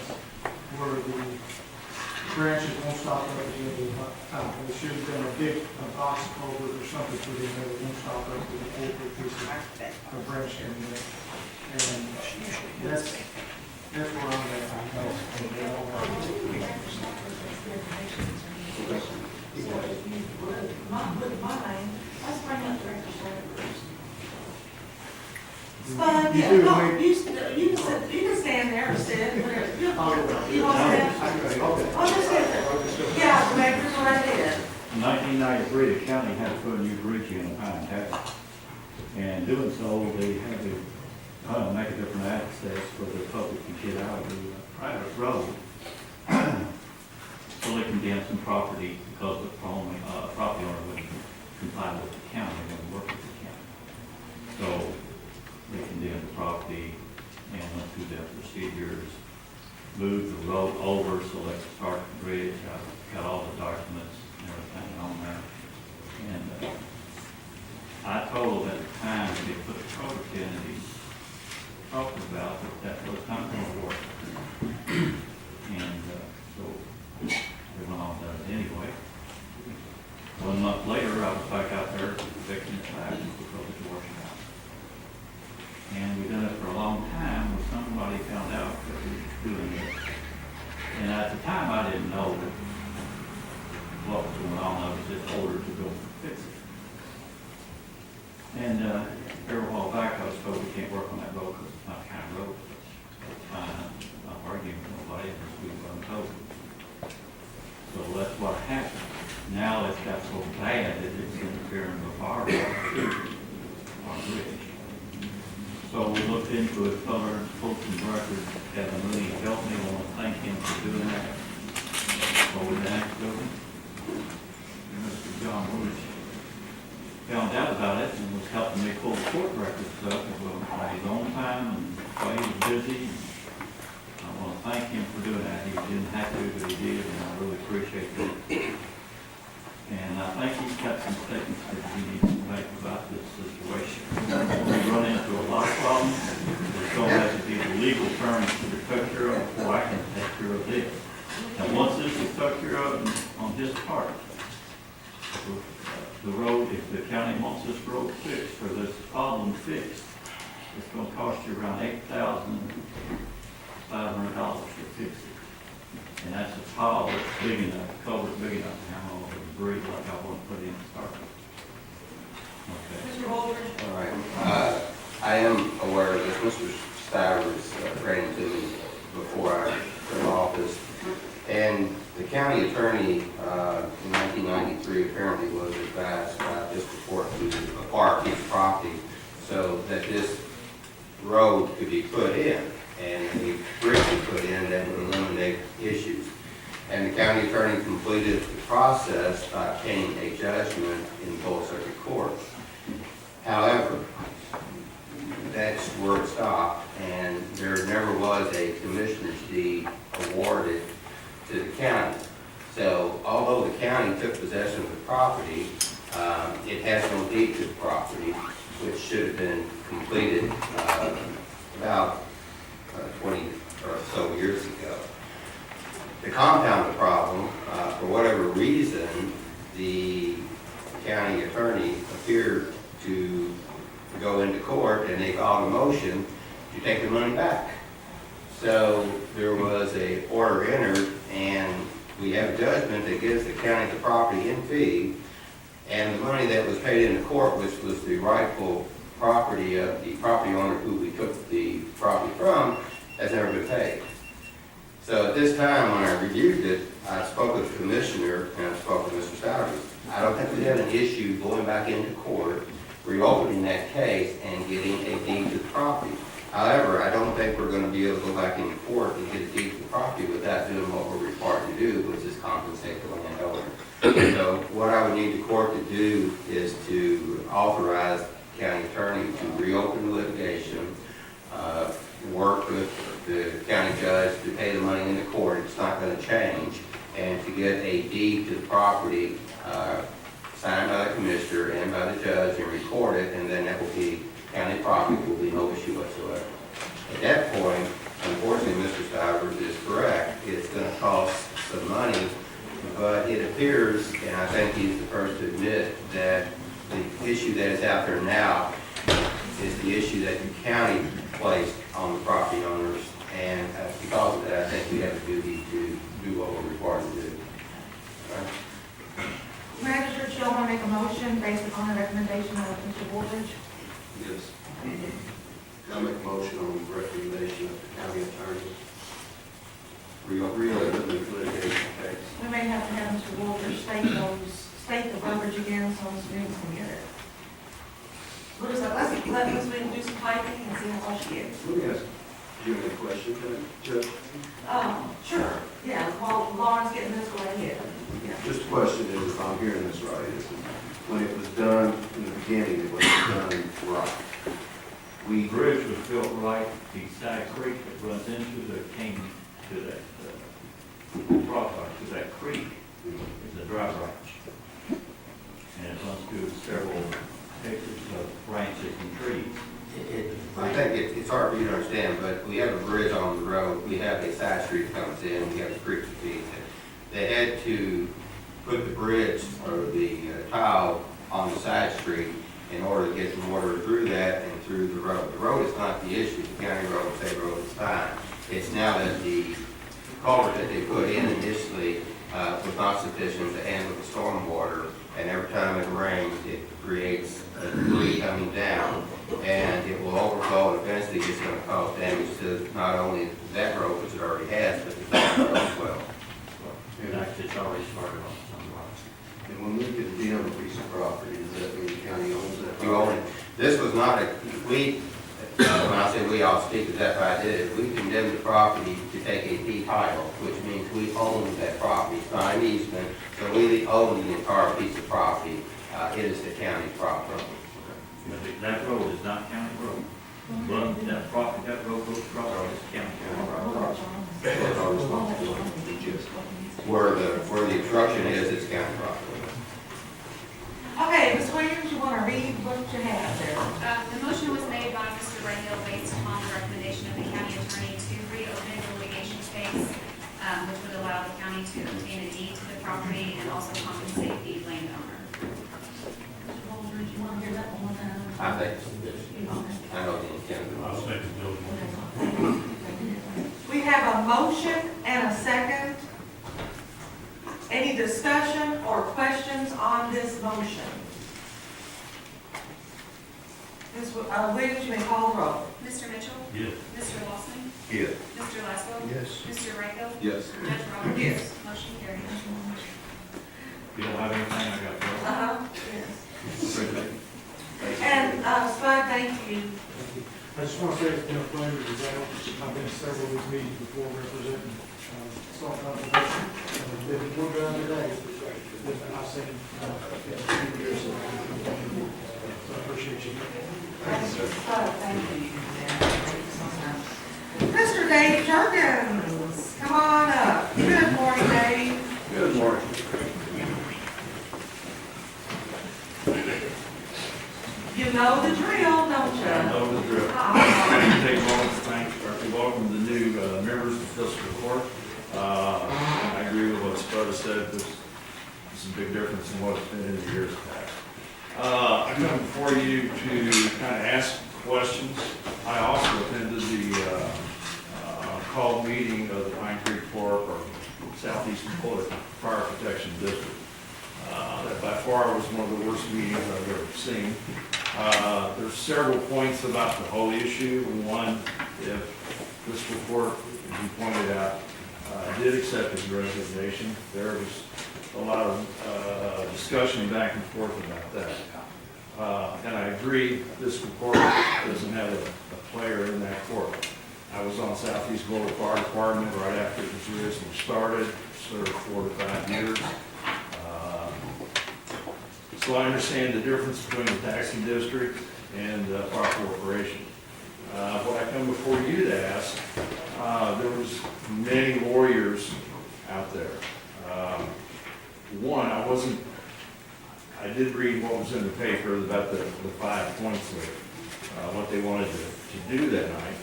I: where the branches won't stop up at the end of the top. It should have been a big box culvert or something for them that won't stop up with the 4-foot piece of branch in there. And that's where I'm
B: Spud, yeah, no, you can stand there or sit, whatever. You want to stand? Oh, just sit there. Yeah, Director, go right ahead.
P: In 1993, the county had to put a new bridge in Pine Tax. And doing so, they had to make a different access for the public to get out of the private road. So they condemned some property because the property owner wouldn't comply with the county, they wouldn't work with the county. So they condemned the property and went through their procedures, moved the road over so they could start the bridge. I got all the documents and everything on there. And I told them at the time they put the culvert in and he talked about that was not going to work. And so they went on that anyway. 1 month later, I was back out there fixing it back because it was washing out. And we've done it for a long time when somebody found out that we were doing it. And at the time, I didn't know what was going on. I was just ordered to go fix it. And every while back, I was told we can't work on that road because it's not a county road. That's fine. I'm not arguing with nobody unless we were told. So that's what happened. Now it's got so bad that it's interfering with our bridge. So we looked into it, further, pulled some records, Kevin Mooney helped me. I want to thank him for doing that. Over the next building. And Mr. John Bullitt found out about it and was helping me pull the court records up. Well, he's on time and while he was busy. I want to thank him for doing that. He didn't have to, but he did, and I really appreciate that. And I think he's got some statements that he needs to make about this situation. We run into a lot of problems. There's going to have to be the legal terms to be took care of before I can take care of this. And once this is took care of on his part, the road, if the county wants this road fixed or this problem fixed, it's going to cost you around $8,500 to fix it. And that's a tile that's big enough, culvert big enough to handle all the debris like I want to put in the start. Okay.
B: Mr. Holdridge?
F: All right. I am aware of this. Mr. Stivers ran to me before I took office. And the county attorney in 1993 apparently was advised by this report to acquire a piece of property so that this road could be put in and a bridge be put in that would eliminate issues. And the county attorney completed the process by obtaining a judgment in Bullitt Circuit Court. However, that's where it stopped, and there never was a commissioner's deed awarded to the county. So although the county took possession of the property, it has no deed to the property, which should have been completed about 20 or so years ago. To compound the problem, for whatever reason, the county attorney appeared to go into court and they filed a motion to take the money back. So there was a order entered and we have a judgment that gives the county the property in fee, and the money that was paid in the court, which was the rightful property of the property owner who we took the property from, has never been paid. So at this time, when I reviewed it, I spoke with the commissioner and I spoke with Mr. Sowers. I don't think we have an issue going back into court, reopening that case and getting a deed to the property. However, I don't think we're gonna be able to go back into court and get a deed to the property without doing what we're required to do, which is compensate the landowner. So what I would need the court to do is to authorize the county attorney to reopen the litigation, work with the county judge to pay the money in the court, it's not gonna change, and to get a deed to the property, signed by the commissioner and by the judge and record it, and then that will be county property, will be no issue whatsoever. At that point, unfortunately, Mr. Stivers is correct, it's gonna cost some money, but it appears, and I think he's the first to admit, that the issue that is out there now is the issue that the county placed on the property owners, and because of that, I think we have a duty to do what we're required to do.
B: Magistrate, you want to make a motion based upon the recommendation of Mr. Bullitt?
E: Yes. I'll make a motion on the recommendation of the county attorney. Reopen the litigation case.
B: We may have to have Mr. Bullitt state the verbiage again so Ms. Reeves can get it. Let's let Ms. Reeves do some typing and see how she is.
E: Let me ask, do you have any questions, Judge?
B: Sure, yeah, while Lauren's getting this, go ahead. Yeah.
E: Just a question is, if I'm hearing this right, is when it was done in the beginning, it wasn't done right.
P: The bridge was built right, the side creek that runs into the, came to that, to that creek is a dry branch. And it runs through several acres of branches and trees.
F: I think it's hard for you to understand, but we have a bridge on the road, we have a side street that comes in, we have a creek that feeds it. They had to put the bridge or the tile on the side street in order to get the water through that and through the road. The road is not the issue, the county road, state road is fine. It's now that the culvert that they put in initially was not sufficient to handle the storm water, and every time it rains, it creates a debris coming down, and it will overflow, and eventually it's going to cause damage to not only that road, which it already has, but the county road as well.
P: And actually, it's already started on some lots.
E: And when we condemn a piece of property, does that mean the county owns that?
F: You own it. This was not a, when I say we, I'll speak to that, but I did it. We condemned the property to take a fee title, which means we own that property. It's not an easement, so we own the entire piece of property. It is the county's property.
P: But that road is not county road. But that property, that road goes across, it's county road.
E: That's our responsibility. Yes.
F: Where the obstruction is, it's county property.
B: Okay, Ms. Williams, you want to read what you have there?
O: The motion was made by Mr. Rahil based upon the recommendation of the county attorney to reopen the litigation case, which would allow the county to obtain a deed to the property and also compensate the landowner.
B: You want to hear that one more time?
F: I think I know the intent of the
C: I'll
F: motion.
C: second those.
B: We have a motion and a second. Any discussion or questions on this motion? Ms. Williams, you may call the roll.
O: Mr. Mitchell?
C: Yes.
O: Mr. Lawson?
E: Yes.
O: Mr. Laswell?
E: Yes.
O: Mr. Rahil?
E: Yes.
O: Judge Roberts?
B: Yes.
O: Motion carries.
P: If you don't have anything, I got one.
B: Yes. And, Spud, thank you.
S: I just want to say it's been a pleasure to go. I've been to several of these meetings before representing Salt Conservation. Been more done today than I've seen in a few years. So I appreciate you.
B: Thank you, Spud, thank you. Mr. Dave Jergens, come on up. Good morning, Dave.
E: Good morning.
B: You know the drill, don't you?
P: I know the drill. I take a moment to thank, or to welcome the new members of the fiscal court. I agree with what Spud said. There's a big difference in what it's been in the years past. I come before you to kind of ask questions. I also attended the called meeting of the Pine Creek Park or Southeastern Bullitt Fire Protection District. That by far was one of the worst meetings I've ever seen. There's several points about the whole issue. One, if this report, as you pointed out, did accept his resignation. There was a lot of discussion back and forth about that. And I agree, fiscal court doesn't have a player in that court. I was on Southeast Bullitt Fire Department right after it was originally started, served 4 to 5 years. So I understand the difference between the taxing district and fire corporation. What I come before you to ask, there was many lawyers out there. One, I did read what was in the paper about the 5 points of what they wanted to do that night.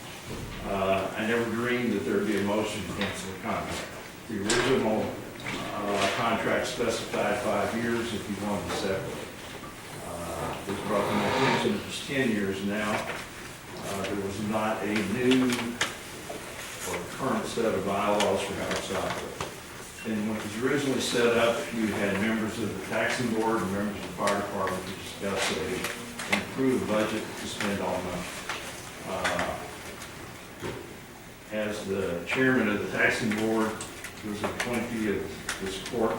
P: I never dreamed that there'd be a motion to cancel the contract. The original contract specified 5 years if you wanted to separate. It was brought to my attention, it was 10 years now. There was not a new or current set of bylaws for how it's operated. And when it was originally set up, you had members of the taxing board and members of the fire department to discuss an improved budget to spend all money. As the chairman of the taxing board, who was an appointee of this court,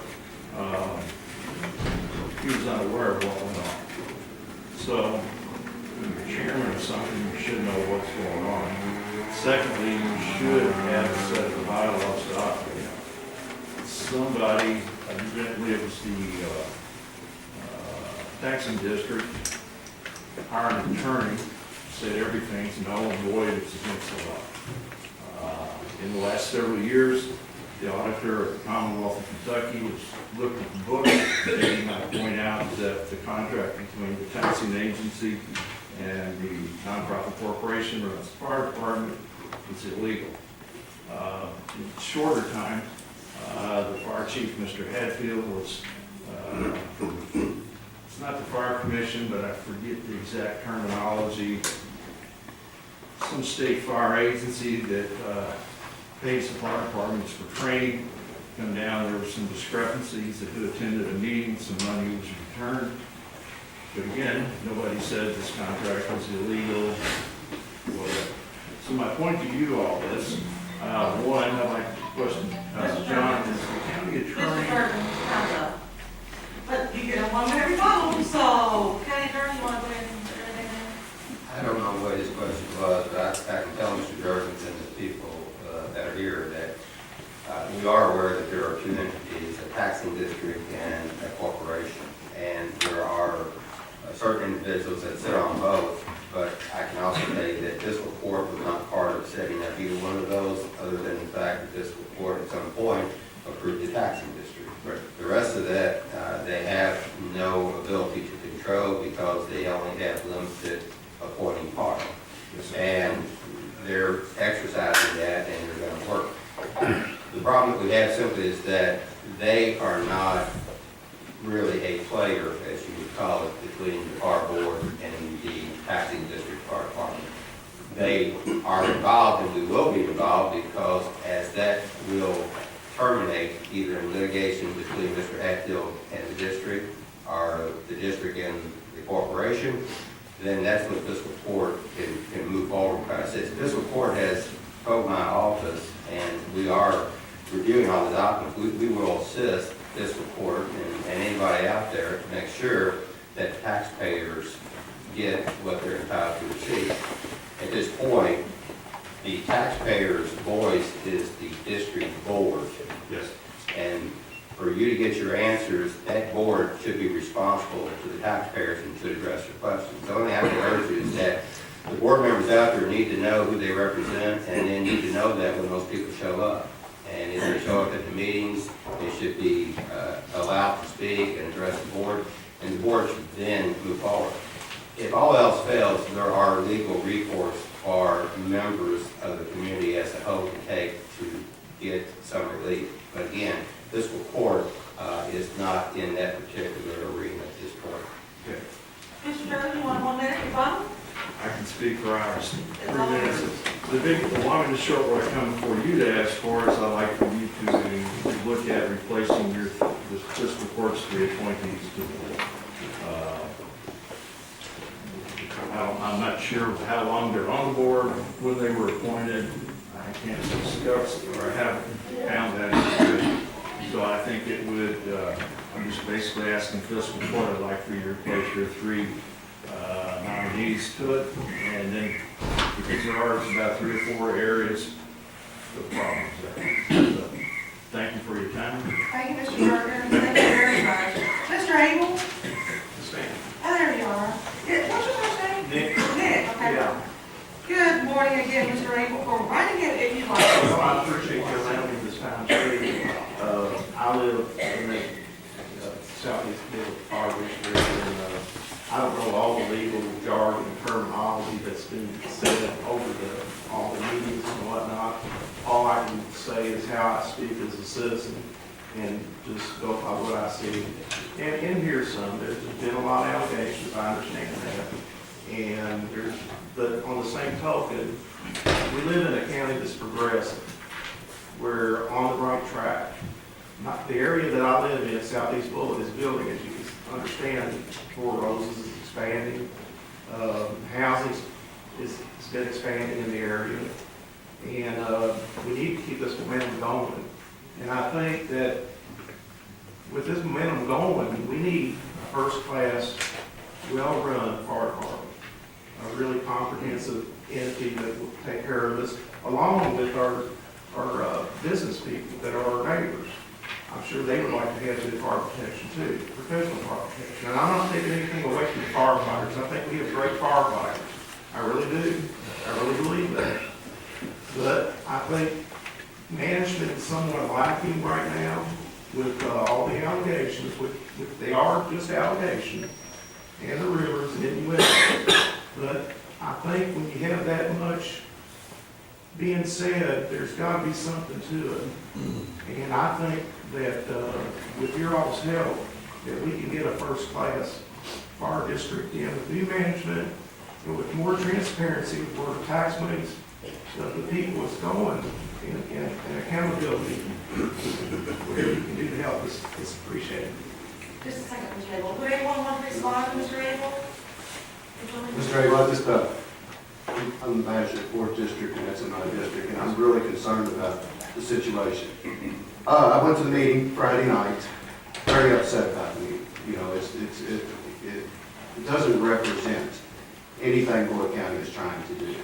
P: he was unaware of what went on. So, when you're chairman of something, you should know what's going on. Secondly, you should have a set of bylaws to operate. Somebody, evidently it was the taxing district, hired an attorney, said everything's null and void, it's against the law. In the last several years, the auditor of the Commonwealth of Kentucky has looked at the book and I point out that the contract between the taxing agency and the nonprofit corporation or its fire department is illegal. In shorter time, the fire chief, Mr. Hadfield, was, it's not the fire commission, but I forget the exact terminology, some state fire agency that pays the fire departments for training, come down, there were some discrepancies that who attended a meeting, some money was returned. But again, nobody said this contract was illegal, whatever. So my point to you all is, one, I'd like to question, John, is the county
B: Mr.
P: attorney?
B: Burton, time's up. But you get a 1 minute rebuttal, so County Attorney, you want to go ahead and put everything in?
F: I don't know what his question was, but I can tell Mr. Jurgens and the people that are here that we are aware that there are 2 entities, a taxing district and a corporation. And there are certain individuals that sit on both, but I can also say that fiscal court was not part of setting up either one of those, other than the fact that fiscal court at some point approved the taxing district. Right. The rest of that, they have no ability to control because they only have limited appointing power. And they're exercising that and they're going to work. The problem that we have simply is that they are not really a player, as you would call it, between the fire board and the taxing district fire department. They are involved and we will be involved because as that will terminate either in litigation between Mr. Hatfield and the district or the district and the corporation, then that's when fiscal court can move forward. Fiscal court has told my office, and we are reviewing all the documents, we will assist fiscal court and anybody out there to make sure that taxpayers get what they're entitled to receive. At this point, the taxpayer's voice is the district board.
C: Yes.
F: And for you to get your answers, that board should be responsible to the taxpayers and should address your questions. The only thing I can urge you is that the board members out there need to know who they represent and then need to know that when those people show up. And if they show up at the meetings, they should be allowed to speak and address the board, and the board should then move forward. If all else fails, there are legal recourse for members of the community as a whole to take to get some relief. But again, fiscal court is not in that particular arena at this point.
P: Okay.
B: Mr. Burton, you want 1 minute rebuttal?
P: I can speak for hours. 3 minutes. The long and the short what I come before you to ask for is I'd like for you to look at replacing the fiscal court's 3 appointees to the board. I'm not sure how long they're on the board, when they were appointed. I can't discuss or haven't found think it would, I'm just basically asking fiscal court, I'd like for you to replace your 3 nominees to it. And then, because there are about 3 or 4 areas of problems there. So, thank you for your time.
B: Thank you, Mr. Berger. Thank you very much. Mr. Abel?
G: Yes, ma'am.
B: Oh, there you are. What's your first name?
G: Nick.
B: Nick, okay.
G: Yeah.
B: Good morning again, Mr. Abel, or right again if you'd like.
G: Well, I appreciate you allowing me this time, too. I live in the southeast middle part of this area, and I don't know all the legal jargon and terminology that's been said over all the meetings and whatnot. All I can say is how I speak as a citizen and just go by what I see. And here's some. There's been a lot of allegations, I understand that. And but on the same token, we live in a county that's progressive. We're on the right track. The area that I live in, Southeast Bullitt, is building, as you can understand. Four Roses is expanding. Housing has been expanding in the area. And we need to keep this momentum going. And I think that with this momentum going, we need a first-class, well-run fire department. A really comprehensive entity that will take care of this, along with our business people that are our neighbors. I'm sure they would like to have good fire protection too, professional fire protection. And I'm not taking anything away from the firefighters. I think we have great firefighters. I really do. I really believe that. But I think management is somewhat lacking right now with all the allegations, which they are just allegations, and the rumors and innuendo. But I think when you have that much being said, there's got to be something to it. And I think that with your all's help, that we can get a first-class fire district in with new management and with more transparency with where the tax money of the people is going and accountability. Whatever you can do to help us, it's appreciated.
B: Just a second, Mr. Abel. Would anyone want to respond to Mr. Abel?
E: Mr. Abel, I just, I'm the manager of the 4th District, and that's in my district, and I'm really concerned about the situation. I went to the meeting Friday night, very upset about the meeting. You know, it doesn't represent anything Bullitt County is trying to do.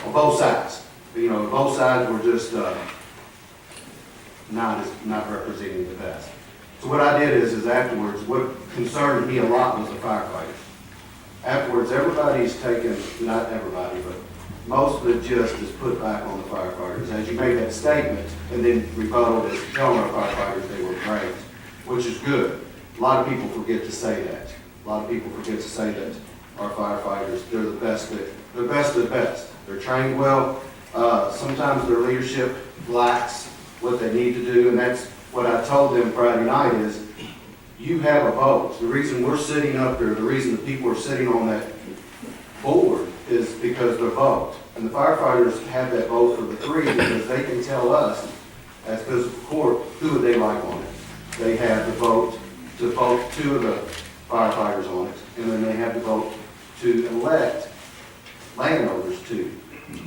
E: On both sides. You know, both sides were just not representing the best. So what I did is afterwards, what concerned me a lot was the firefighters. Afterwards, everybody's taken, not everybody, but most of the gist is put back on the firefighters. As you made that statement and then rebutted as telling our firefighters they were great, which is good. A lot of people forget to say that. A lot of people forget to say that our firefighters, they're the best of the best. They're trained well. Sometimes their leadership lacks what they need to do, and that's what I told them Friday night is, you have a vote. The reason we're sitting up there, the reason the people are sitting on that board is because their vote. And the firefighters have that vote for the 3 because they can tell us, as fiscal court, who would they like on it. They have the vote to vote 2 of the firefighters on it, and then they have the vote to elect landowners too.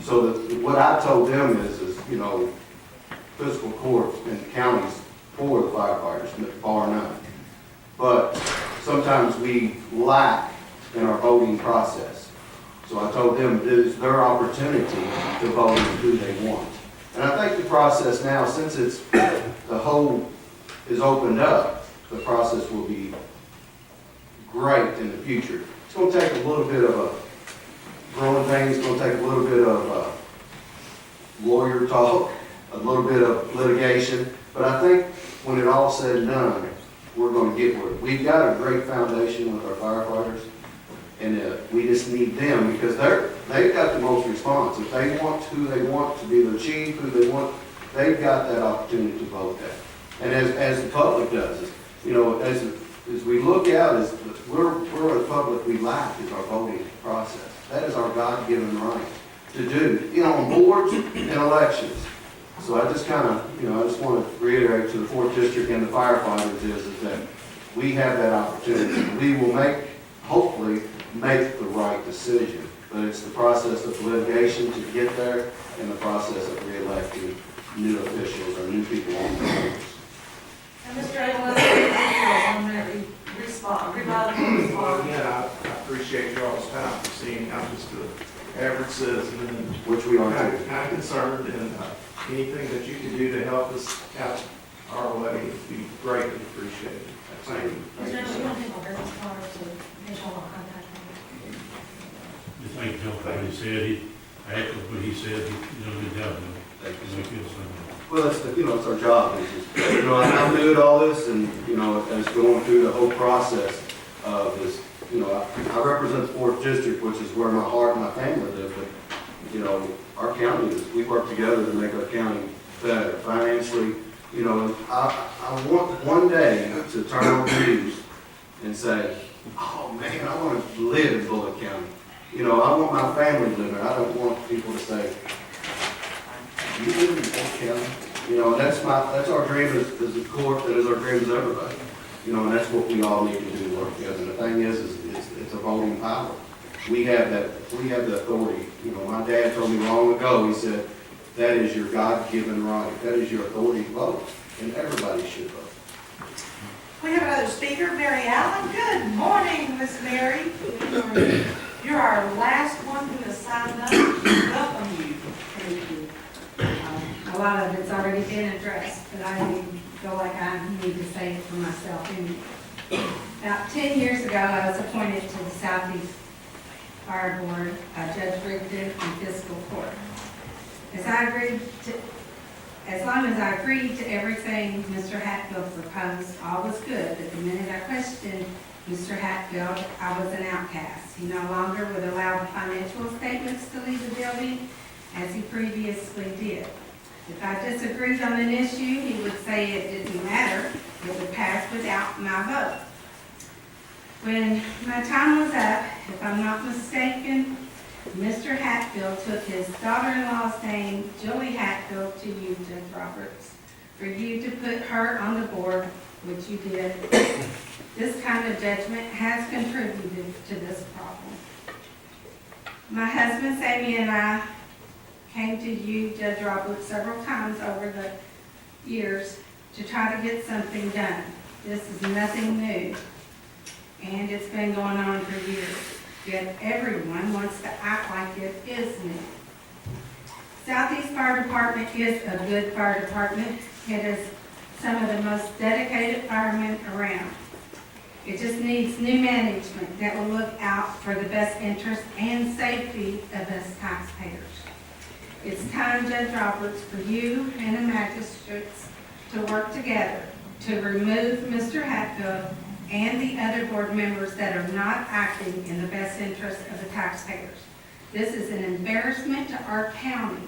E: So what I told them is, you know, fiscal court and the counties for the firefighters, bar none. But sometimes we lack in our voting process. So I told them it is their opportunity to vote who they want. And I think the process now, since it's the whole is opened up, the process will be great in the future. It's going to take a little bit of a growing pain. It's going to take a little bit of lawyer talk, a little bit of litigation. But I think when it all said and done, we're going to get where we've got a great foundation with our firefighters, and we just need them because they've got the most response. If they want who they want to be the chief, who they want, they've got that opportunity to vote that. And as the public does, you know, as we look out, as we're a public, we lack is our voting process. That is our God-given right to do, you know, on boards and elections. So I just kind of, you know, I just want to reiterate to the 4th District and the firefighters is that we have that opportunity. We will hopefully make the right decision, but it's the process of litigation to get there and the process of re-electing new officials or new people on the boards.
B: And Mr.
G: citizen,
E: which we are
G: and
E: too.
G: kind of concerned, and anything that you can do to help us out our way would be greatly appreciated. Thank you.
L: Is there anyone who will bring this card to visual contact?
C: Just thank Joe for what he said. I echo what he said. He did a good job.
E: Thank you.
C: We feel something.
E: Well, it's our job. It's just, I'm new at all this, and, as going through the whole process of this, I represent the 4th District, which is where my heart and my family live, but, our county we work together to make our county better financially. I want one day to turn on the news and say, oh man, I want to live in Bullitt County. I want my family to live there. I don't want people to say, you live in Bullitt County. And that's our dream as a court, that is our dream as everybody. And that's what we all need to do to work together. And the thing is it's a voting power. We have the authority. My dad told me long ago, he said, that is your God-given right. That is your authority to vote. And everybody should vote.
B: We have another speaker, Mary Allen. Good morning, Miss Mary. You're our last one who has signed up. Welcome you.
T: Thank you. A lot of it's already been addressed, but I feel like I need to say it for myself. About 10 years ago, I was appointed to the Southeast Fire Board by Judge Rigdon and Fiscal Court. As long as I agreed to everything Mr. Hatfield proposed, all was good. But the minute I questioned Mr. Hatfield, I was an outcast. He no longer would allow the financial statements to leave the building as he previously did. If I disagreed on an issue, he would say it didn't matter. It would pass without my vote. When my time was up, if I'm not mistaken, Mr. Hatfield took his daughter-in-law's name, Julie Hatfield, to you, Judge Roberts, for you to put her on the board, which you did. This kind of judgment has contributed to this problem. My husband, Sammy, and I came to you, Judge Roberts, several times over the years to try to get something done. This is nothing new, and it's been going on for years. Yet everyone wants to act like it is new. Southeast Fire Department is a good fire department. It is some of the most dedicated firemen around. It just needs new management that will look out for the best interest and safety of us taxpayers. It's time, Judge Roberts, for you and the magistrates to work together to remove Mr. Hatfield and the other board members that are not acting in the best interest of the taxpayers. This is an embarrassment to our county.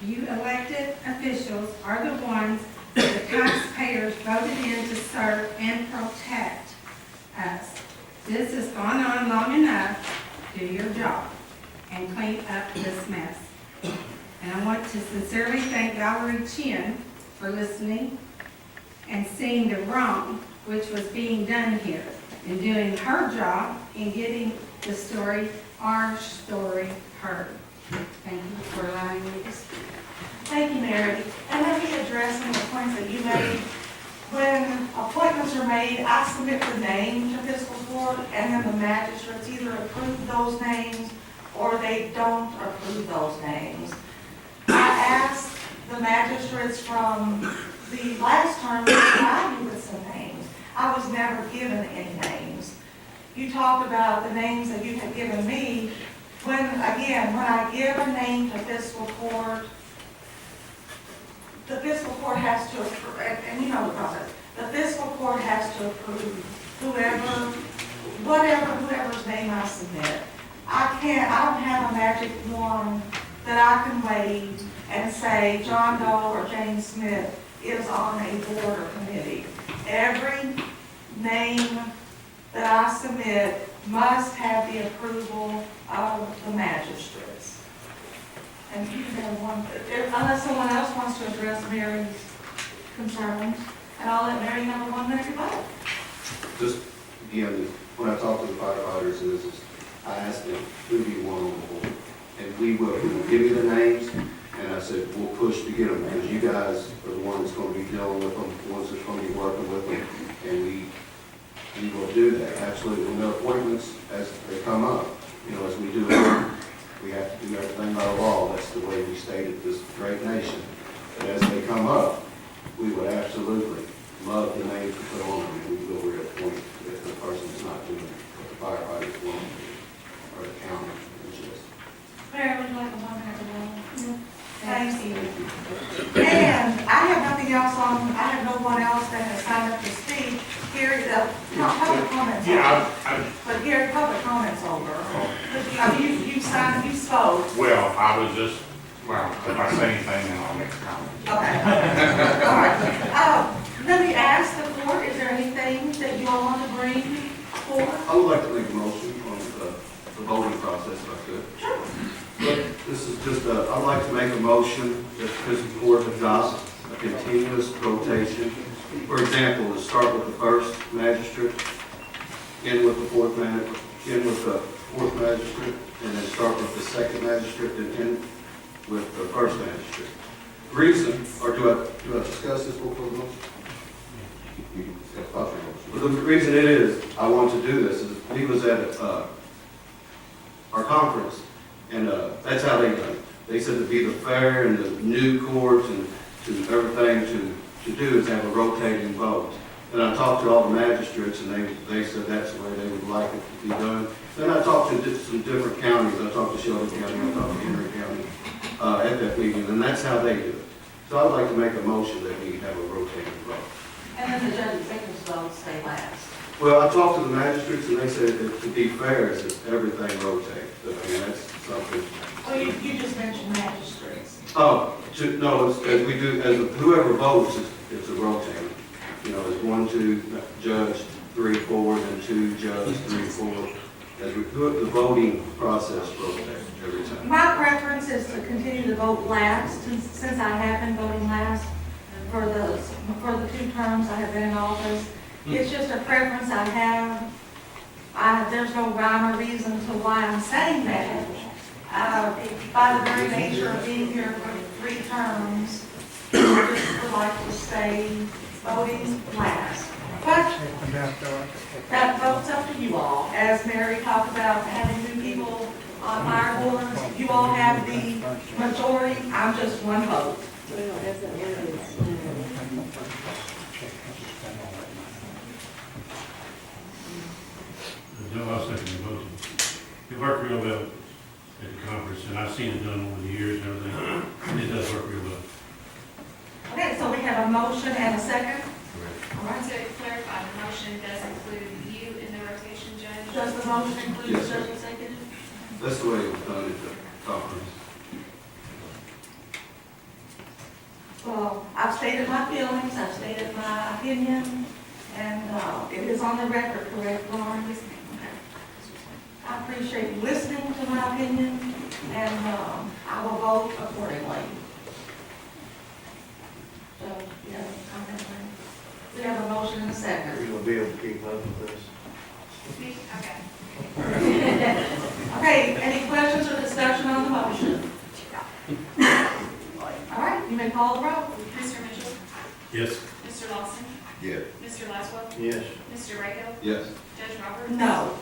T: You elected officials are the ones the taxpayers voted in to serve and protect us. This has gone on long enough. Do your job and clean up this mess. And I want to sincerely thank Valerie Chin for listening and seeing the wrong which was being done here, and doing her job in getting the story, our story, heard. Thank you for allowing me to speak.
B: Thank you, Mary. And let me address some of the points that you made. When appointments are made, I submit the name to fiscal court, and then the magistrates either approve those names or they don't approve those names. I asked the magistrates from the last term to provide me with some names. I was never given any names. You talked about the names that you had given me. When I give a name to fiscal court, the fiscal court has to approve, and you know the process. The fiscal court has to approve whoever's name I submit. I don't have a magic wand that I can wave and say John Doe or James Smith is on a board or committee. Every name that I submit must have the approval of the magistrates. And you can have one, unless someone else wants to address Mary's concerns, and I'll let Mary have 1 minute to vote.
E: Just, again, when I talk to the firefighters, I ask them, who do you want on the board? And we will give you the names, and I said, we'll push to get them, because you guys are the ones that's going to be dealing with them, the ones that's going to be working with them, and we will do that, absolutely. We'll make appointments as they come up, as we do We have to do everything by law. That's the way we stated this great nation. But as they come up, we would absolutely love the names to put on them, and we will reappoint if the person is not doing what the firefighters want to do, or the county, which is.
B: Mayor, would you like a moment at the wall? Thank you. And I have nothing else on, I have no one else that has signed up to speak. Here, public comments.
R: Yeah,
B: But here, public comments over. You signed, you spoke.
R: well, I was just, well, if I say anything, then I'll make a comment.
B: Okay. All right. Let me ask the court, is there anything that you all want to bring forward?
E: I would like to make a motion on the voting process if I could.
B: Sure.
E: But this is just I'd like to make a motion that the fiscal court adopts a continuous rotation. For example, to start with the first magistrate, end with the fourth magistrate, and then start with the second magistrate, and end with the first magistrate. Reason, or do I discuss this before the motion? Well, the reason it is I want to do this is we was at our conference, and that's how they done it. They said to be the fair and the new courts and to everything to do is have a rotating vote. And I talked to all the magistrates, and they said that's the way they would like it to be done. Then I talked to some different counties. I talked to Shelby County, I talked to Henry County at that meeting, and that's how they do it. So I'd like to make a motion that we have a rotating vote.
B: And then the judge executives votes stay last.
E: Well, I talked to the magistrates, and they said that to be fair, is that everything rotates. I mean, that's something.
B: Well, you just mentioned magistrates.
E: Oh, no, it's, as we do, as whoever votes, it's a rotating. You know, it's 1, 2, judge, 3, 4, then 2, judge, 3, 4. As we do it, the voting process rotates every time.
B: My preference is to continue to vote last, since I have been voting last for the 2 terms I have been in office. It's just a preference I have. There's no rhyme or reason to why I'm saying that. By the very nature of being here for 3 terms, I just would like to stay voting last. But that vote's up to you all. As Mary talked about having new people on our boards, you all have the majority. I'm just one vote.
C: No, I'll second the motion. It worked real well at the conference, and I've seen it done over the years and everything. And it does work real well.
B: Okay, so we have a motion and a second. All right.
O: To clarify, the motion does include you in the rotation, Judge?
B: Does the motion include the judge executive?
E: That's the way it was done at the conference.
B: Well, I've stated my feelings, I've stated my opinion, and it is on the record, correct, Lauren? Okay. I appreciate you listening to my opinion, and I will vote accordingly. So, yeah, we have a motion and a second.
I: We're gonna be able to keep up with this.
O: Okay.
B: Okay, any questions or discussion on the motion? All right, you may call the roll.
O: Mr. Mitchell?
C: Yes.
O: Mr. Lawson?
E: Yes.
O: Mr. Laswell?
I: Yes.
O: Mr. Rago?
E: Yes.
O: Judge Roberts?
B: No.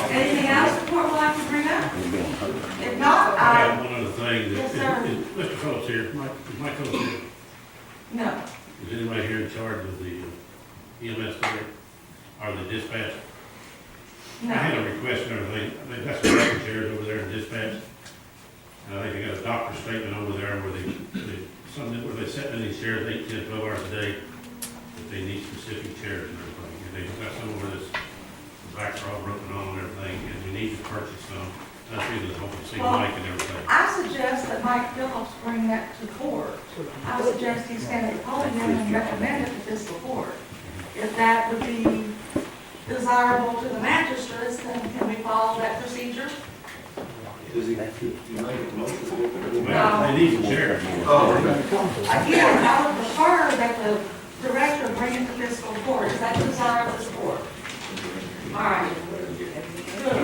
B: Anything else the court would like to bring up? If not,
C: I have one other thing.
B: Yes, sir.
C: Is Mr. Phillips here? Is Mike Phillips here?
B: No.
C: Is anybody here in charge of the EMS there? Or the dispatch? I had a request and everything. They've got some rocking chairs over there in dispatch. And I think they got a doctor's statement over there where where they sit in these chairs 8, 10, 12 hours a day. That they need specific chairs and everything. And they've got some where the backs are all broken on and everything, and we need to purchase some. That's really hoping to see Mike and everything.
B: I suggest that Mike Phillips bring that to court. I suggest he stand at the podium and recommend it to fiscal court. If that would be desirable to the magistrates, then can we follow that procedure?
E: Does he make a motion?
C: Well, they need some chairs.
E: Oh, okay.
B: Again, I would prefer that the director bring it to fiscal court. Is that desirable to this court? All right. Good.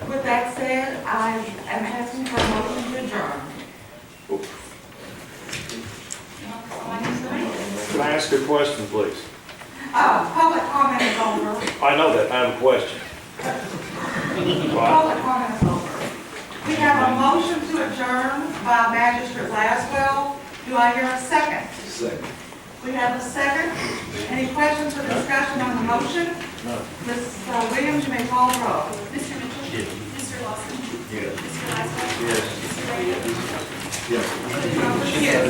B: With that said, I am asking for a motion to adjourn.
I: Could
H: Ask a question, please.
B: Public comment is over.
H: I know that, I have a question.
B: Public comment is over. We have a motion to adjourn by Magistrate Laswell. Do I hear a second?
E: Second.
B: We have a second. Any questions or discussion on the motion?
H: No.
B: Ms. Williams, you may call the roll.
O: Mr. Mitchell?
C: Yes.
O: Mr. Lawson?
E: Yes.
O: Mr. Laswell?
H: Yes.
O: Mr. Randall?
E: Yes.
B: Yes.